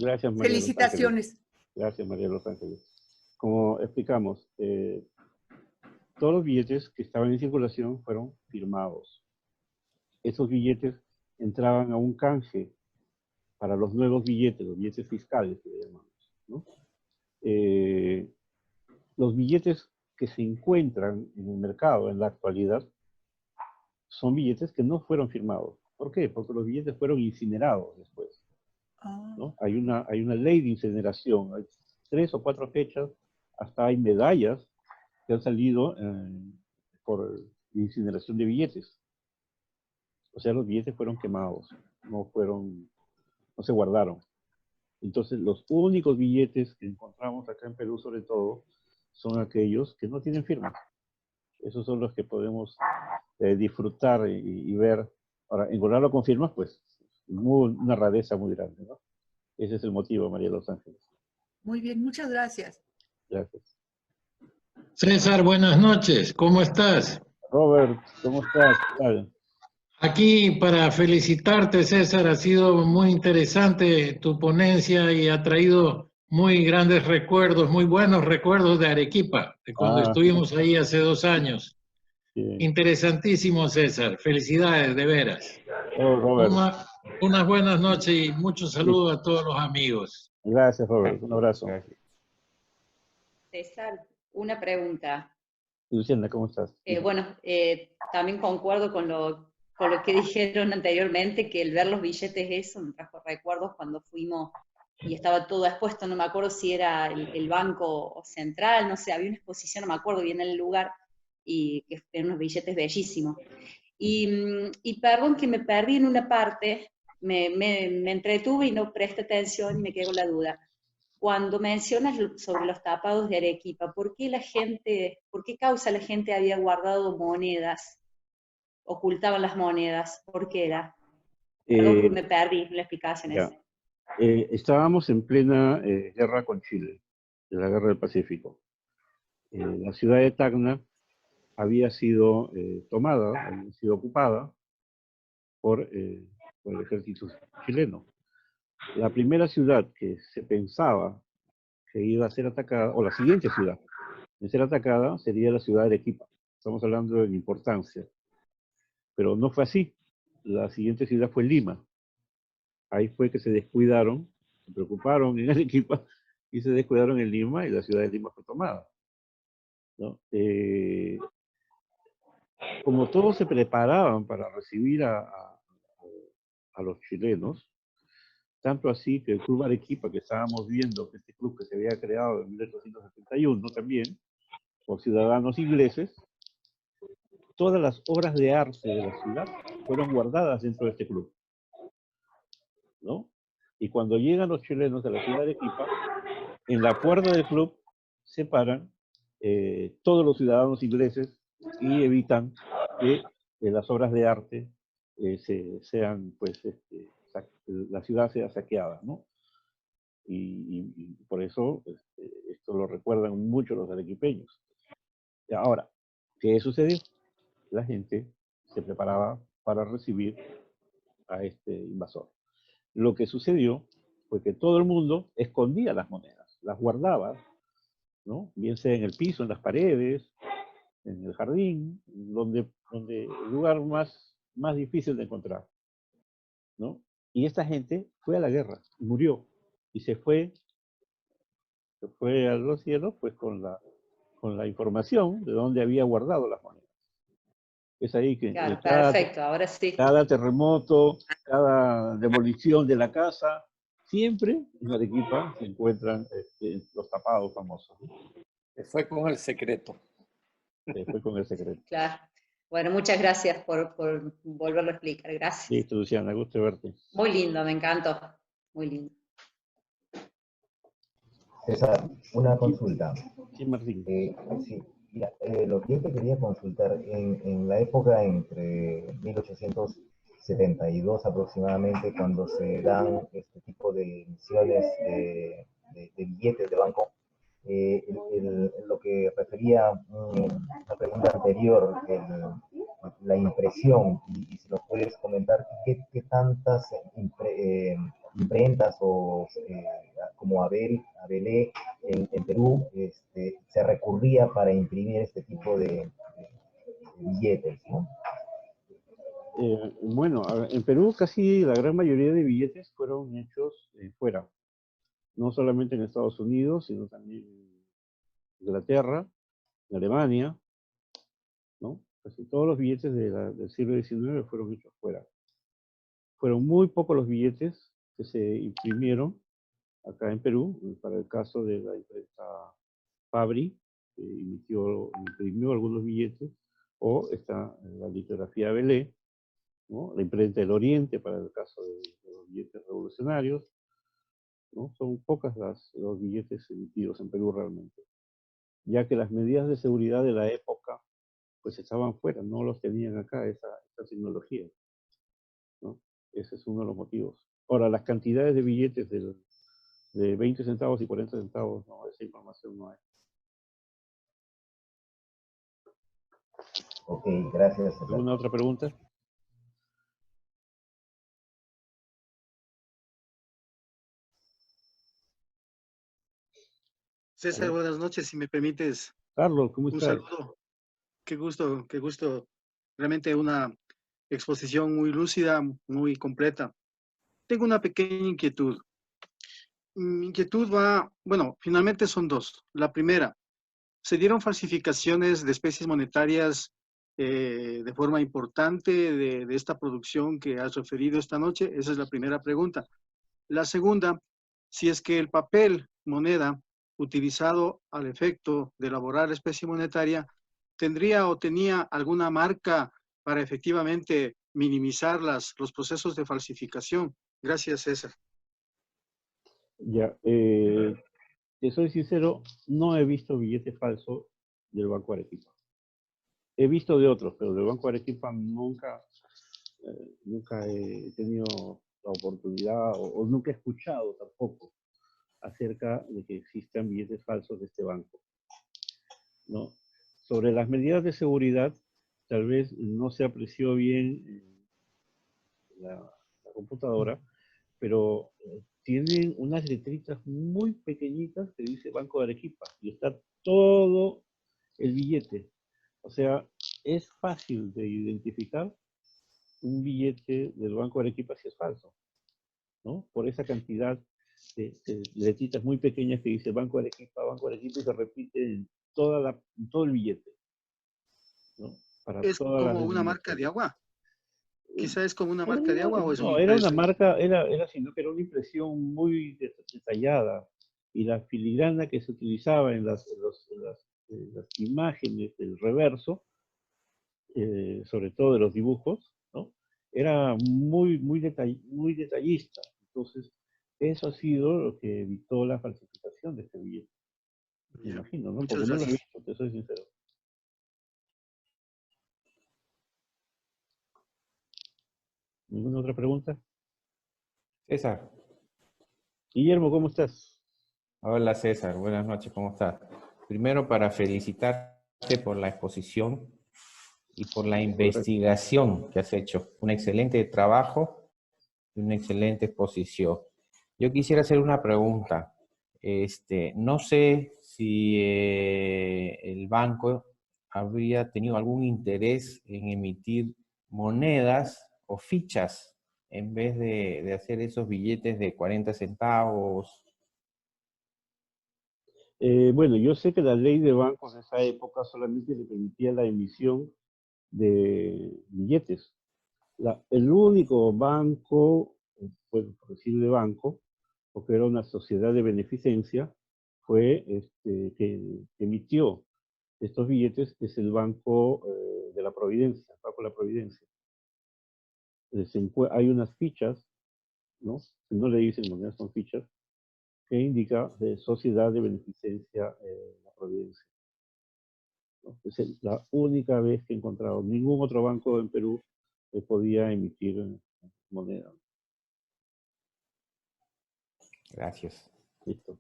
Gracias, María. Felicitaciones. Gracias, María Los Ángeles. Como explicamos, todos los billetes que estaban en circulación fueron firmados. Esos billetes entraban a un canje para los nuevos billetes, los billetes fiscales que le llamamos, ¿no? Los billetes que se encuentran en el mercado en la actualidad son billetes que no fueron firmados. ¿Por qué? Porque los billetes fueron incinerados después, ¿no? Hay una ley de incineración. Hay 3 o 4 fechas, hasta hay medallas que han salido por incineración de billetes. O sea, los billetes fueron quemados, no se guardaron. Entonces, los únicos billetes que encontramos acá en Perú, sobre todo, son aquellos que no tienen firma. Esos son los que podemos disfrutar y ver. Ahora, encontrarlo con firmas, pues, una rareza muy grande, ¿no? Ese es el motivo, María Los Ángeles. Muy bien, muchas gracias. Gracias. César, buenas noches. ¿Cómo estás? Robert, ¿cómo estás? ¿Qué tal? Aquí para felicitarte, César. Ha sido muy interesante tu ponencia y ha traído muy grandes recuerdos, muy buenos recuerdos de Arequipa, de cuando estuvimos ahí hace 2 años. Bien. Interesantísimo, César. Felicidades, de veras. Oh, Robert. Unas buenas noches y muchos saludos a todos los amigos. Gracias, Robert. Un abrazo. Gracias. César, una pregunta. Luciana, ¿cómo estás? También concuerdo con lo que dijeron anteriormente, que el ver los billetes, eso me trajo recuerdos cuando fuimos y estaba todo expuesto, no me acuerdo si era el Banco Central, no sé, había una exposición, no me acuerdo bien el lugar, y que eran unos billetes bellísimos. Y perdón que me perdí en una parte, me entretuve y no presté atención y me quedé con la duda. Cuando mencionas sobre los tapados de Arequipa, ¿por qué causa la gente había guardado monedas, ocultaban las monedas? ¿Por qué era? Perdón que me perdí en la explicación esa. Estábamos en plena guerra con Chile, de la guerra del Pacífico. La ciudad de Tacna había sido tomada, había sido ocupada por el ejército chileno. La primera ciudad que se pensaba que iba a ser atacada, o la siguiente ciudad en ser atacada, sería la ciudad de Arequipa. Estamos hablando de importancia. Pero no fue así. La siguiente ciudad fue Lima. Ahí fue que se descuidaron, se preocuparon en Arequipa y se descuidaron en Lima y la ciudad de Lima fue tomada, ¿no? Como todos se preparaban para recibir a los chilenos, tanto así que el Club Arequipa, que estábamos viendo, que este club que se había creado en 1871 también, por ciudadanos ingleses, todas las obras de arte de la ciudad fueron guardadas dentro de este club, ¿no? Y cuando llegan los chilenos a la ciudad de Arequipa, en la puerta del club se paran todos los ciudadanos ingleses y evitan que las obras de arte sean, pues, la ciudad sea saqueada, ¿no? Y por eso esto lo recuerdan mucho los arequipeños. Ahora, ¿qué sucedió? La gente se preparaba para recibir a este invasor. Lo que sucedió fue que todo el mundo escondía las monedas, las guardaba, ¿no? Bien sea en el piso, en las paredes, en el jardín, donde el lugar más difícil de encontrar, ¿no? Y esta gente fue a la guerra, murió, y se fue a los cielos, pues con la información de dónde había guardado las monedas. Es ahí que Claro, perfecto, ahora sí. Cada terremoto, cada demolición de la casa, siempre en Arequipa se encuentran los tapados famosos. Se fue con el secreto. Se fue con el secreto. Claro. Bueno, muchas gracias por volverlo a explicar. Gracias. Listo, Luciana, gusto verte. Muy lindo, me encantó. Muy lindo. César, una consulta. Sí, Martín. Sí, mira, lo que yo te quería consultar, en la época entre 1872 aproximadamente, cuando se dan este tipo de emisiones de billetes de banco, lo que refería la pregunta anterior, la impresión, y si nos puedes comentar qué tantas imprentas o como Abelé en Perú se recurría para imprimir este tipo de billetes, ¿no? Bueno, en Perú casi la gran mayoría de billetes fueron hechos fuera. No solamente en Estados Unidos, sino también en Inglaterra, en Alemania, ¿no? Casi todos los billetes del siglo XIX fueron hechos fuera. Fueron muy pocos los billetes que se imprimieron acá en Perú, para el caso de la imprenta Fabri, que imprimió algunos billetes, o está la litografía Belé, ¿no? La imprenta del Oriente, para el caso de los billetes revolucionarios, ¿no? Son pocas los billetes emitidos en Perú realmente, ya que las medidas de seguridad de la época pues estaban fuera, no los tenían acá, esa tecnología, ¿no? Ese es uno de los motivos. Ahora, las cantidades de billetes de 20 centavos y 40 centavos, no, esa información no hay. Ok, gracias. ¿Alguna otra pregunta? César, buenas noches, si me permites. Carlos, ¿cómo estás? Un saludo. Qué gusto. Realmente una exposición muy lúcida, muy completa. tengo una pequeña inquietud. Mi inquietud va, bueno, finalmente son dos. La primera, ¿se dieron falsificaciones de especies monetarias de forma importante de esta producción que has referido esta noche? Esa es la primera pregunta. La segunda, si es que el papel moneda utilizado al efecto de elaborar la especie monetaria tendría o tenía alguna marca para efectivamente minimizar los procesos de falsificación. Gracias, César. Ya, te soy sincero, no he visto billetes falsos del Banco Arequipa. He visto de otros, pero del Banco Arequipa nunca he tenido la oportunidad o nunca he escuchado tampoco acerca de que existan billetes falsos de este banco, ¿no? Sobre las medidas de seguridad, tal vez no se apreció bien la computadora, pero tienen unas letritas muy pequeñitas que dice Banco de Arequipa y está todo el billete. O sea, es fácil de identificar un billete del Banco de Arequipa si es falso, ¿no? Por esa cantidad de letritas muy pequeñas que dice Banco de Arequipa y se repite en todo el billete, ¿no? Para ¿Es todas las como una marca de denominaciones. agua? ¿Quizá es como una marca de agua o es un No, era una impreso? marca, sino que era una impresión muy detallada y la filigrana que se utilizaba en las imágenes del reverso, sobre todo de los dibujos, ¿no? Era muy detallista. Entonces, eso ha sido lo que evitó la falsificación de este billete. Me Ya. imagino, ¿no? Muchas Porque no lo he gracias. visto, te soy sincero. ¿Ninguna otra pregunta? César, Guillermo, ¿cómo estás? hola César, buenas noches, ¿cómo estás? Primero para felicitarte por la exposición y por la investigación que has hecho. Un excelente trabajo y una excelente exposición. Yo quisiera hacer una pregunta. No sé si el banco habría tenido algún interés en emitir monedas o fichas en vez de hacer esos billetes de 40 centavos. Bueno, yo sé que la ley de bancos de esa época solamente le permitía la emisión de billetes. El único banco, bueno, por decirle banco, porque era una sociedad de beneficencia, fue que emitió estos billetes, es el Banco de la Providencia, Banco de la Providencia. Hay unas fichas, ¿no? No le dicen monedas, son fichas, que indica de Sociedad de Beneficencia La Providencia, ¿no? Es la única vez que he encontrado. Ningún otro banco en Perú podía emitir moneda. Gracias. Listo.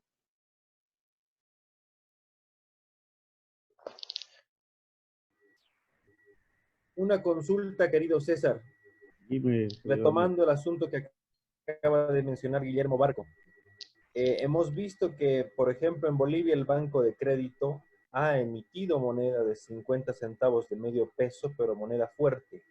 Una consulta, querido César, Dime, retomando el asunto que acaba de mencionar Guillermo Barco. Hemos visto que, por ejemplo, en Bolivia el Banco de Crédito ha emitido moneda de 50 centavos de medio peso, pero moneda fuerte.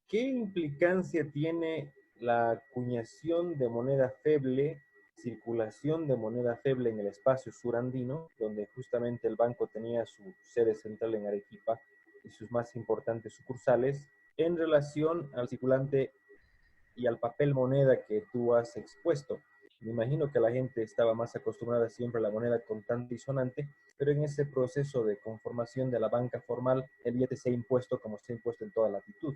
¿Qué implicancia tiene la acuñación de moneda feble, circulación de moneda feble en el espacio surandino, donde justamente el banco tenía su sede central en Arequipa y sus más importantes sucursales, en relación al circulante y al papel moneda que tú has expuesto? Me imagino que la gente estaba más acostumbrada siempre a la moneda contante y sonante, pero en ese proceso de conformación de la banca formal, el billete se ha impuesto como se ha impuesto en toda latitud.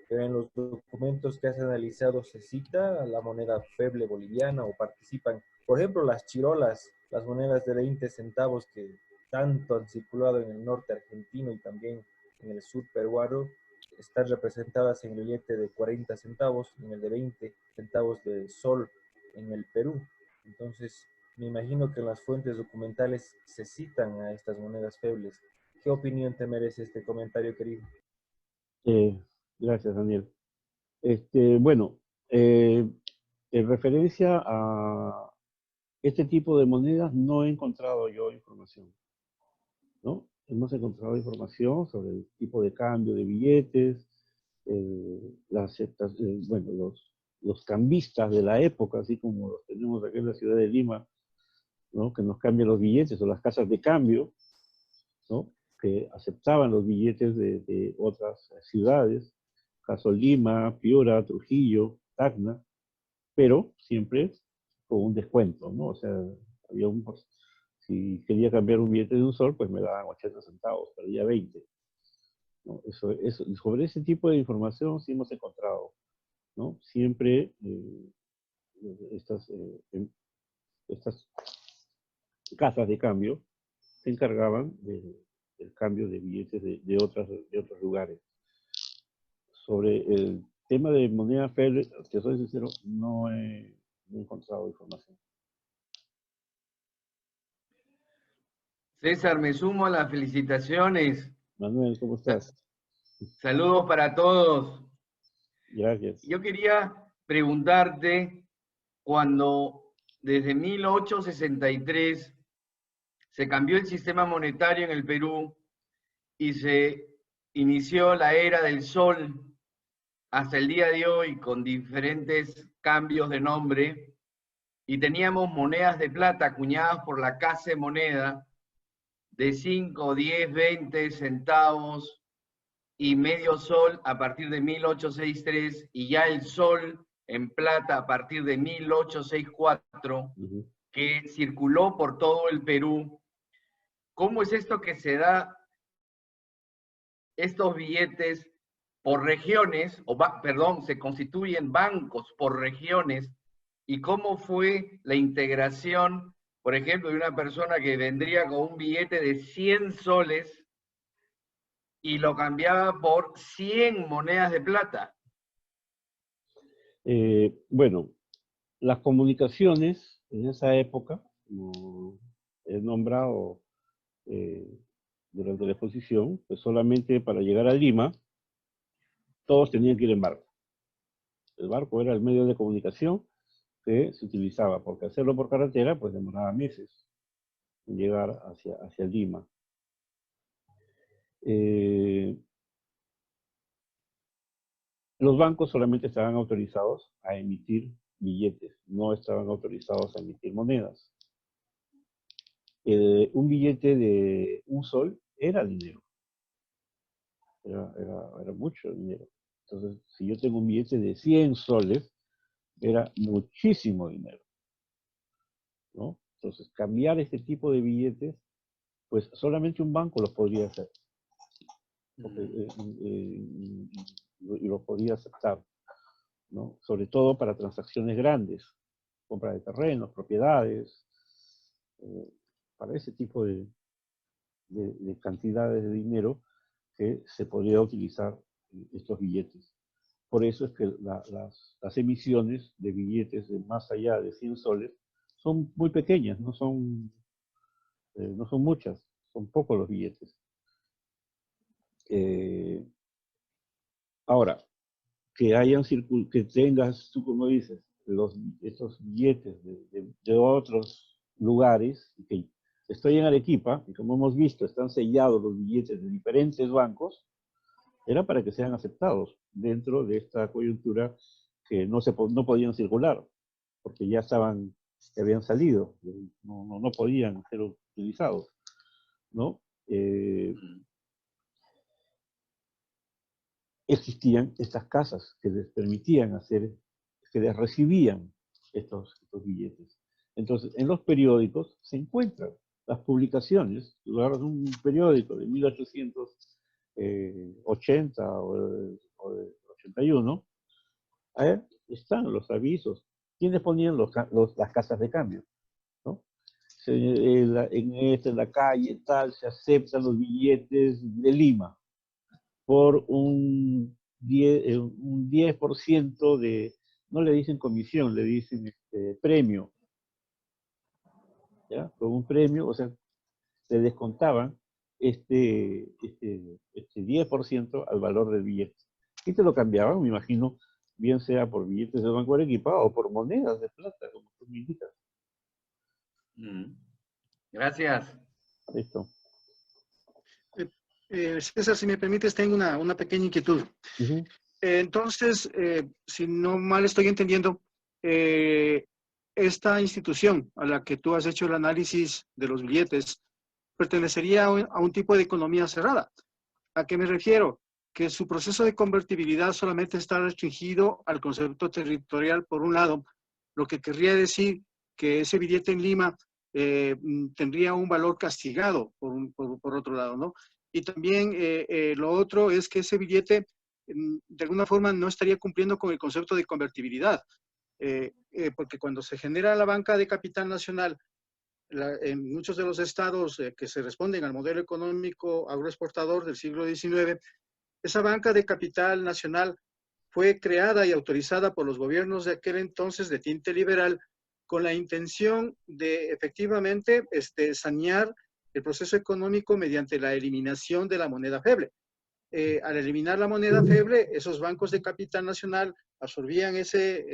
Pero en los documentos que has analizado se cita la moneda feble boliviana o participan, por ejemplo, las chirolas, las monedas de 20 centavos que tanto han circulado en el norte argentino y también en el sur peruano, están representadas en el billete de 40 centavos, en el de 20 centavos de sol en el Perú. Entonces, me imagino que en las fuentes documentales se citan a estas monedas febles. ¿Qué opinión te merece este comentario, querido? Gracias, Daniel. Bueno, en referencia a este tipo de monedas no he encontrado yo información, ¿no? Hemos encontrado información sobre el tipo de cambio de billetes, bueno, los cambistas de la época, así como los tenemos aquí en la ciudad de Lima, ¿no? Que nos cambian los billetes, o las casas de cambio, ¿no? Que aceptaban los billetes de otras ciudades, caso Lima, Piura, Trujillo, Tacna, pero siempre con un descuento, ¿no? O sea, había si quería cambiar un billete de un sol, pues me daban 80 centavos, perdía 20. ¿No? Sobre ese tipo de información sí hemos encontrado, ¿no? Siempre estas casas de cambio se encargaban del cambio de billetes de otros lugares. Sobre el tema de moneda FED, que soy sincero, no he encontrado información. César, me sumo a las felicitaciones. Manuel, ¿cómo estás? Saludos para todos. Gracias. Yo quería preguntarte, cuando desde 1863 se cambió el sistema monetario en el Perú y se inició la era del sol hasta el día de hoy con diferentes cambios de nombre, y teníamos monedas de plata acuñadas por la Casa de Moneda de 5, 10, 20 centavos y medio sol a partir de 1863, y ya el sol en plata a partir de 1864, que circuló por todo el Perú. ¿Cómo es esto que se da estos billetes por regiones, perdón, se constituyen bancos por regiones? ¿Y cómo fue la integración, por ejemplo, de una persona que vendría con un billete de 100 soles y lo cambiaba por 100 monedas de plata? Bueno, las comunicaciones en esa época, como he nombrado durante la exposición, pues solamente para llegar a Lima, todos tenían que ir en barco. El barco era el medio de comunicación que se utilizaba, porque hacerlo por carretera, pues demoraba meses en llegar hacia Lima. Los bancos solamente estaban autorizados a emitir billetes, no estaban autorizados a emitir monedas. Un billete de un sol era dinero. Era mucho dinero. Entonces, si yo tengo un billete de 100 soles, era muchísimo dinero, ¿no? Entonces, cambiar este tipo de billetes, pues solamente un banco los podría hacer. Y lo podía aceptar, ¿no? Sobre todo para transacciones grandes, compra de terrenos, propiedades, para ese tipo de cantidades de dinero que se podría utilizar estos billetes. Por eso es que las emisiones de billetes de más allá de 100 soles son muy pequeñas, no son muchas, son pocos los billetes. Ahora, que tengas, tú como dices, estos billetes de otros lugares, que estoy en Arequipa, y como hemos visto, están sellados los billetes de diferentes bancos, era para que sean aceptados dentro de esta coyuntura que no podían circular, porque ya habían salido, no podían ser utilizados, ¿no? Existían estas casas que les permitían que les recibían estos billetes. Entonces, en los periódicos se encuentran las publicaciones. Tú agarras un periódico de 1880 o de 81, están los avisos. ¿Quiénes ponían las casas de cambio? ¿No? En la calle tal se aceptan los billetes de Lima por un 10% de, no le dicen comisión, le dicen premio. ¿Ya? Con un premio, o sea, se descontaban este 10% al valor del billete. Y te lo cambiaban, me imagino, bien sea por billetes del Banco de Arequipa o por monedas de plata, como tú me indicas. Gracias. Listo. César, si me permites, tengo una pequeña inquietud. Entonces, si no mal estoy entendiendo, esta institución a la que tú has hecho el análisis de los billetes pertenecería a un tipo de economía cerrada. ¿A qué me refiero? Que su proceso de convertibilidad solamente está restringido al concepto territorial por un lado, lo que querría decir que ese billete en Lima tendría un valor castigado por otro lado, ¿no? Y también lo otro es que ese billete de alguna forma no estaría cumpliendo con el concepto de convertibilidad, porque cuando se genera la banca de capital nacional, en muchos de los estados que se responden al modelo económico agroexportador del siglo XIX, esa banca de capital nacional fue creada y autorizada por los gobiernos de aquel entonces de tinte liberal con la intención de efectivamente sanear el proceso económico mediante la eliminación de la moneda feble. Al eliminar la moneda feble, esos bancos de capital nacional absorbían ese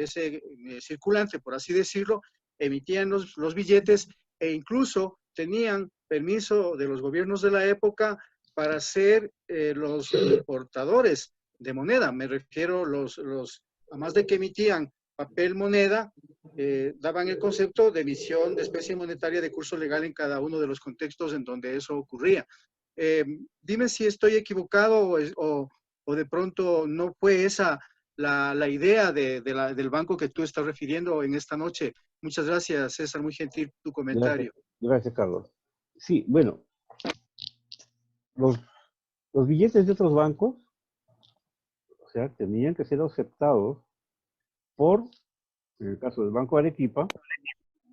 circulante, por así decirlo, emitían los billetes e incluso tenían permiso de los gobiernos de la época para ser los importadores de moneda. Me refiero además de que emitían papel moneda, daban el concepto de emisión de especie monetaria de curso legal en cada uno de los contextos en donde eso ocurría. Dime si estoy equivocado o de pronto no fue esa la idea del banco que tú estás refiriendo en esta noche. Muchas gracias, César, muy gentil tu comentario. Gracias, Carlos. Sí, bueno, los billetes de otros bancos, o sea, tenían que ser aceptados por, en el caso del Banco de Arequipa,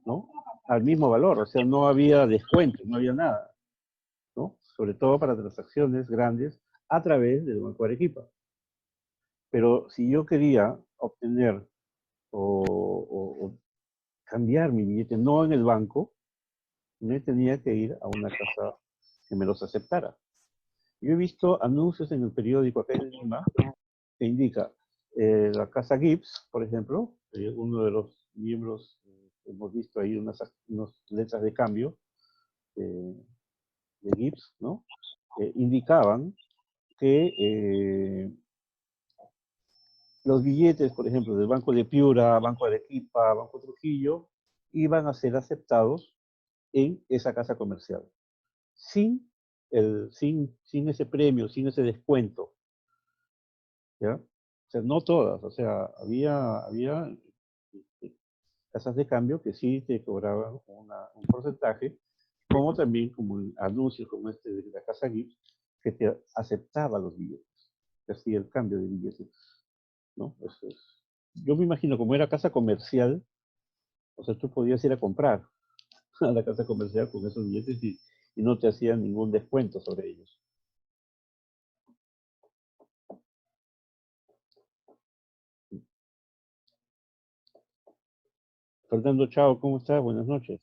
¿no?, al mismo valor, o sea, no había descuento, no había nada, ¿no?, sobre todo para transacciones grandes a través del Banco de Arequipa. Pero si yo quería obtener o cambiar mi billete no en el banco, me tenía que ir a una casa que me los aceptara. Yo he visto anuncios en el periódico acá en Lima que indica la casa Gibbs, por ejemplo, uno de los miembros, hemos visto ahí unas letras de cambio de Gibbs, ¿no? Indicaban que los billetes, por ejemplo, del Banco de Piura, Banco de Arequipa, Banco Trujillo, iban a ser aceptados en esa casa comercial, sin ese premio, sin ese descuento, ¿ya? O sea, no todas, o sea, había casas de cambio que sí te cobraban un porcentaje, como también como anuncios como este de la casa Gibbs, que te aceptaba los billetes, que hacía el cambio de billetes, ¿no? Yo me imagino, como era casa comercial, o sea, tú podías ir a comprar a la casa comercial con esos billetes y no te hacían ningún descuento sobre ellos. Fernando, chao, ¿cómo estás? Buenas noches.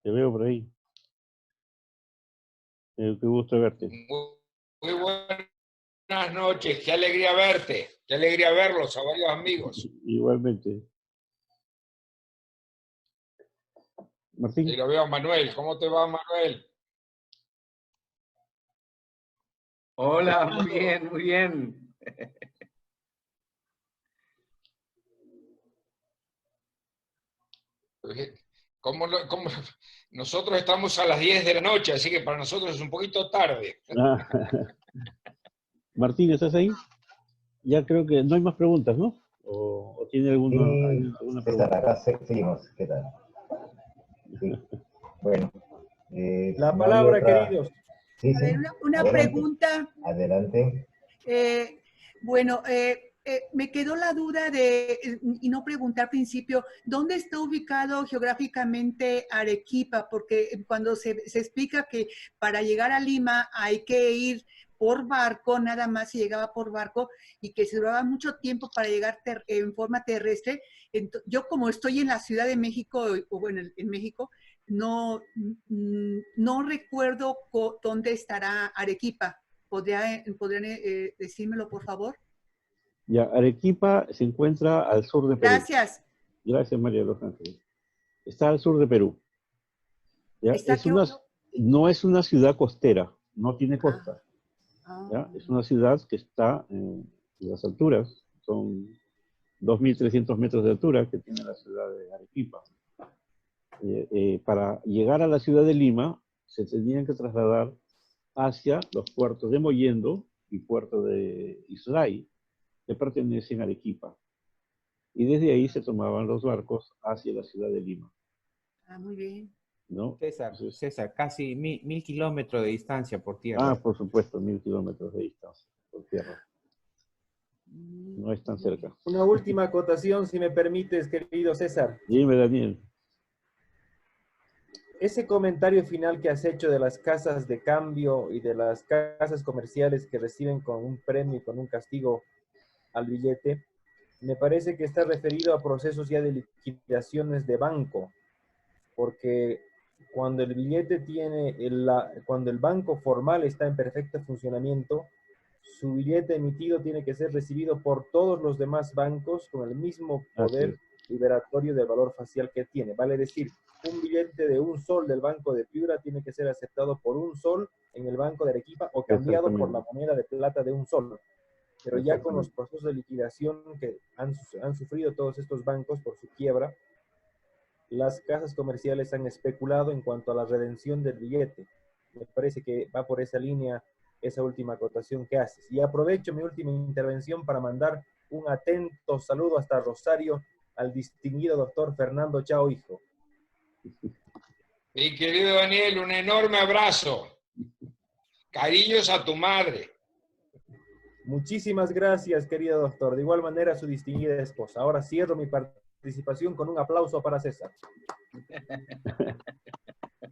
Te veo por ahí. Qué gusto verte. Muy buenas noches, qué alegría verte, qué alegría verlos a varios amigos. Igualmente. Martín. Y lo veo a Manuel, ¿cómo te va, Manuel? Hola, muy bien, muy bien. Nosotros estamos a las 10 de la noche, así que para nosotros es un poquito tarde. Martín, ¿estás ahí? Ya creo que no hay más preguntas, ¿no? ¿O tiene alguna pregunta? Acá seguimos, ¿qué tal? Sí. Bueno. La palabra, queridos. Sí, a ver, una pregunta. Adelante. Bueno, me quedó la duda y no pregunté al principio, ¿dónde está ubicado geográficamente Arequipa? Porque cuando se explica que para llegar a Lima hay que ir por barco, nada más se llegaba por barco, y que se duraba mucho tiempo para llegar en forma terrestre. Yo, como estoy en la Ciudad de México, o bueno, en México, no recuerdo dónde estará Arequipa. ¿Podrían decírmelo, por favor? Ya, Arequipa se encuentra al sur de Perú. Gracias. Gracias, María de los Ángeles. Está al sur de Perú. ¿Ya? No es una ciudad costera, no tiene costa. ¿ya? Es una ciudad que está en las alturas, son 2.300 metros de altura que tiene la ciudad de Arequipa. Para llegar a la ciudad de Lima, se tenían que trasladar hacia los puertos de Mollendo y puerto de Islay, que pertenecen a Arequipa. Y desde ahí se tomaban los barcos hacia la ciudad de Lima. Ah, muy bien. ¿No? César, casi 1.000 kilómetros de distancia por tierra. Ah, por supuesto, 1.000 kilómetros de distancia por tierra. No es tan cerca. Una última acotación, si me permites, querido César. Dime, Daniel. Ese comentario final que has hecho de las casas de cambio y de las casas comerciales que reciben con un premio y con un castigo al billete, me parece que está referido a procesos ya de liquidaciones de banco, porque cuando el billete cuando el banco formal está en perfecto funcionamiento, su billete emitido tiene que ser recibido por todos los demás bancos con el mismo poder liberatorio del valor facial que tiene. Vale decir, un billete de $1 del Banco de Piura tiene que ser aceptado por $1 en el Banco de Arequipa o cambiado por la moneda de plata de $1. Pero ya con los procesos de liquidación que han sufrido todos estos bancos por su quiebra, las casas comerciales han especulado en cuanto a la redención del billete. Me parece que va por esa línea esa última acotación que haces. Y aprovecho mi última intervención para mandar un atento saludo hasta Rosario al distinguido doctor Fernando Chao Hijo. Mi querido Daniel, un enorme abrazo. Cariños a tu madre. Muchísimas gracias, querido doctor. De igual manera, a su distinguida esposa. Ahora cierro mi participación con un aplauso para César.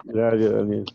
Gracias, Daniel.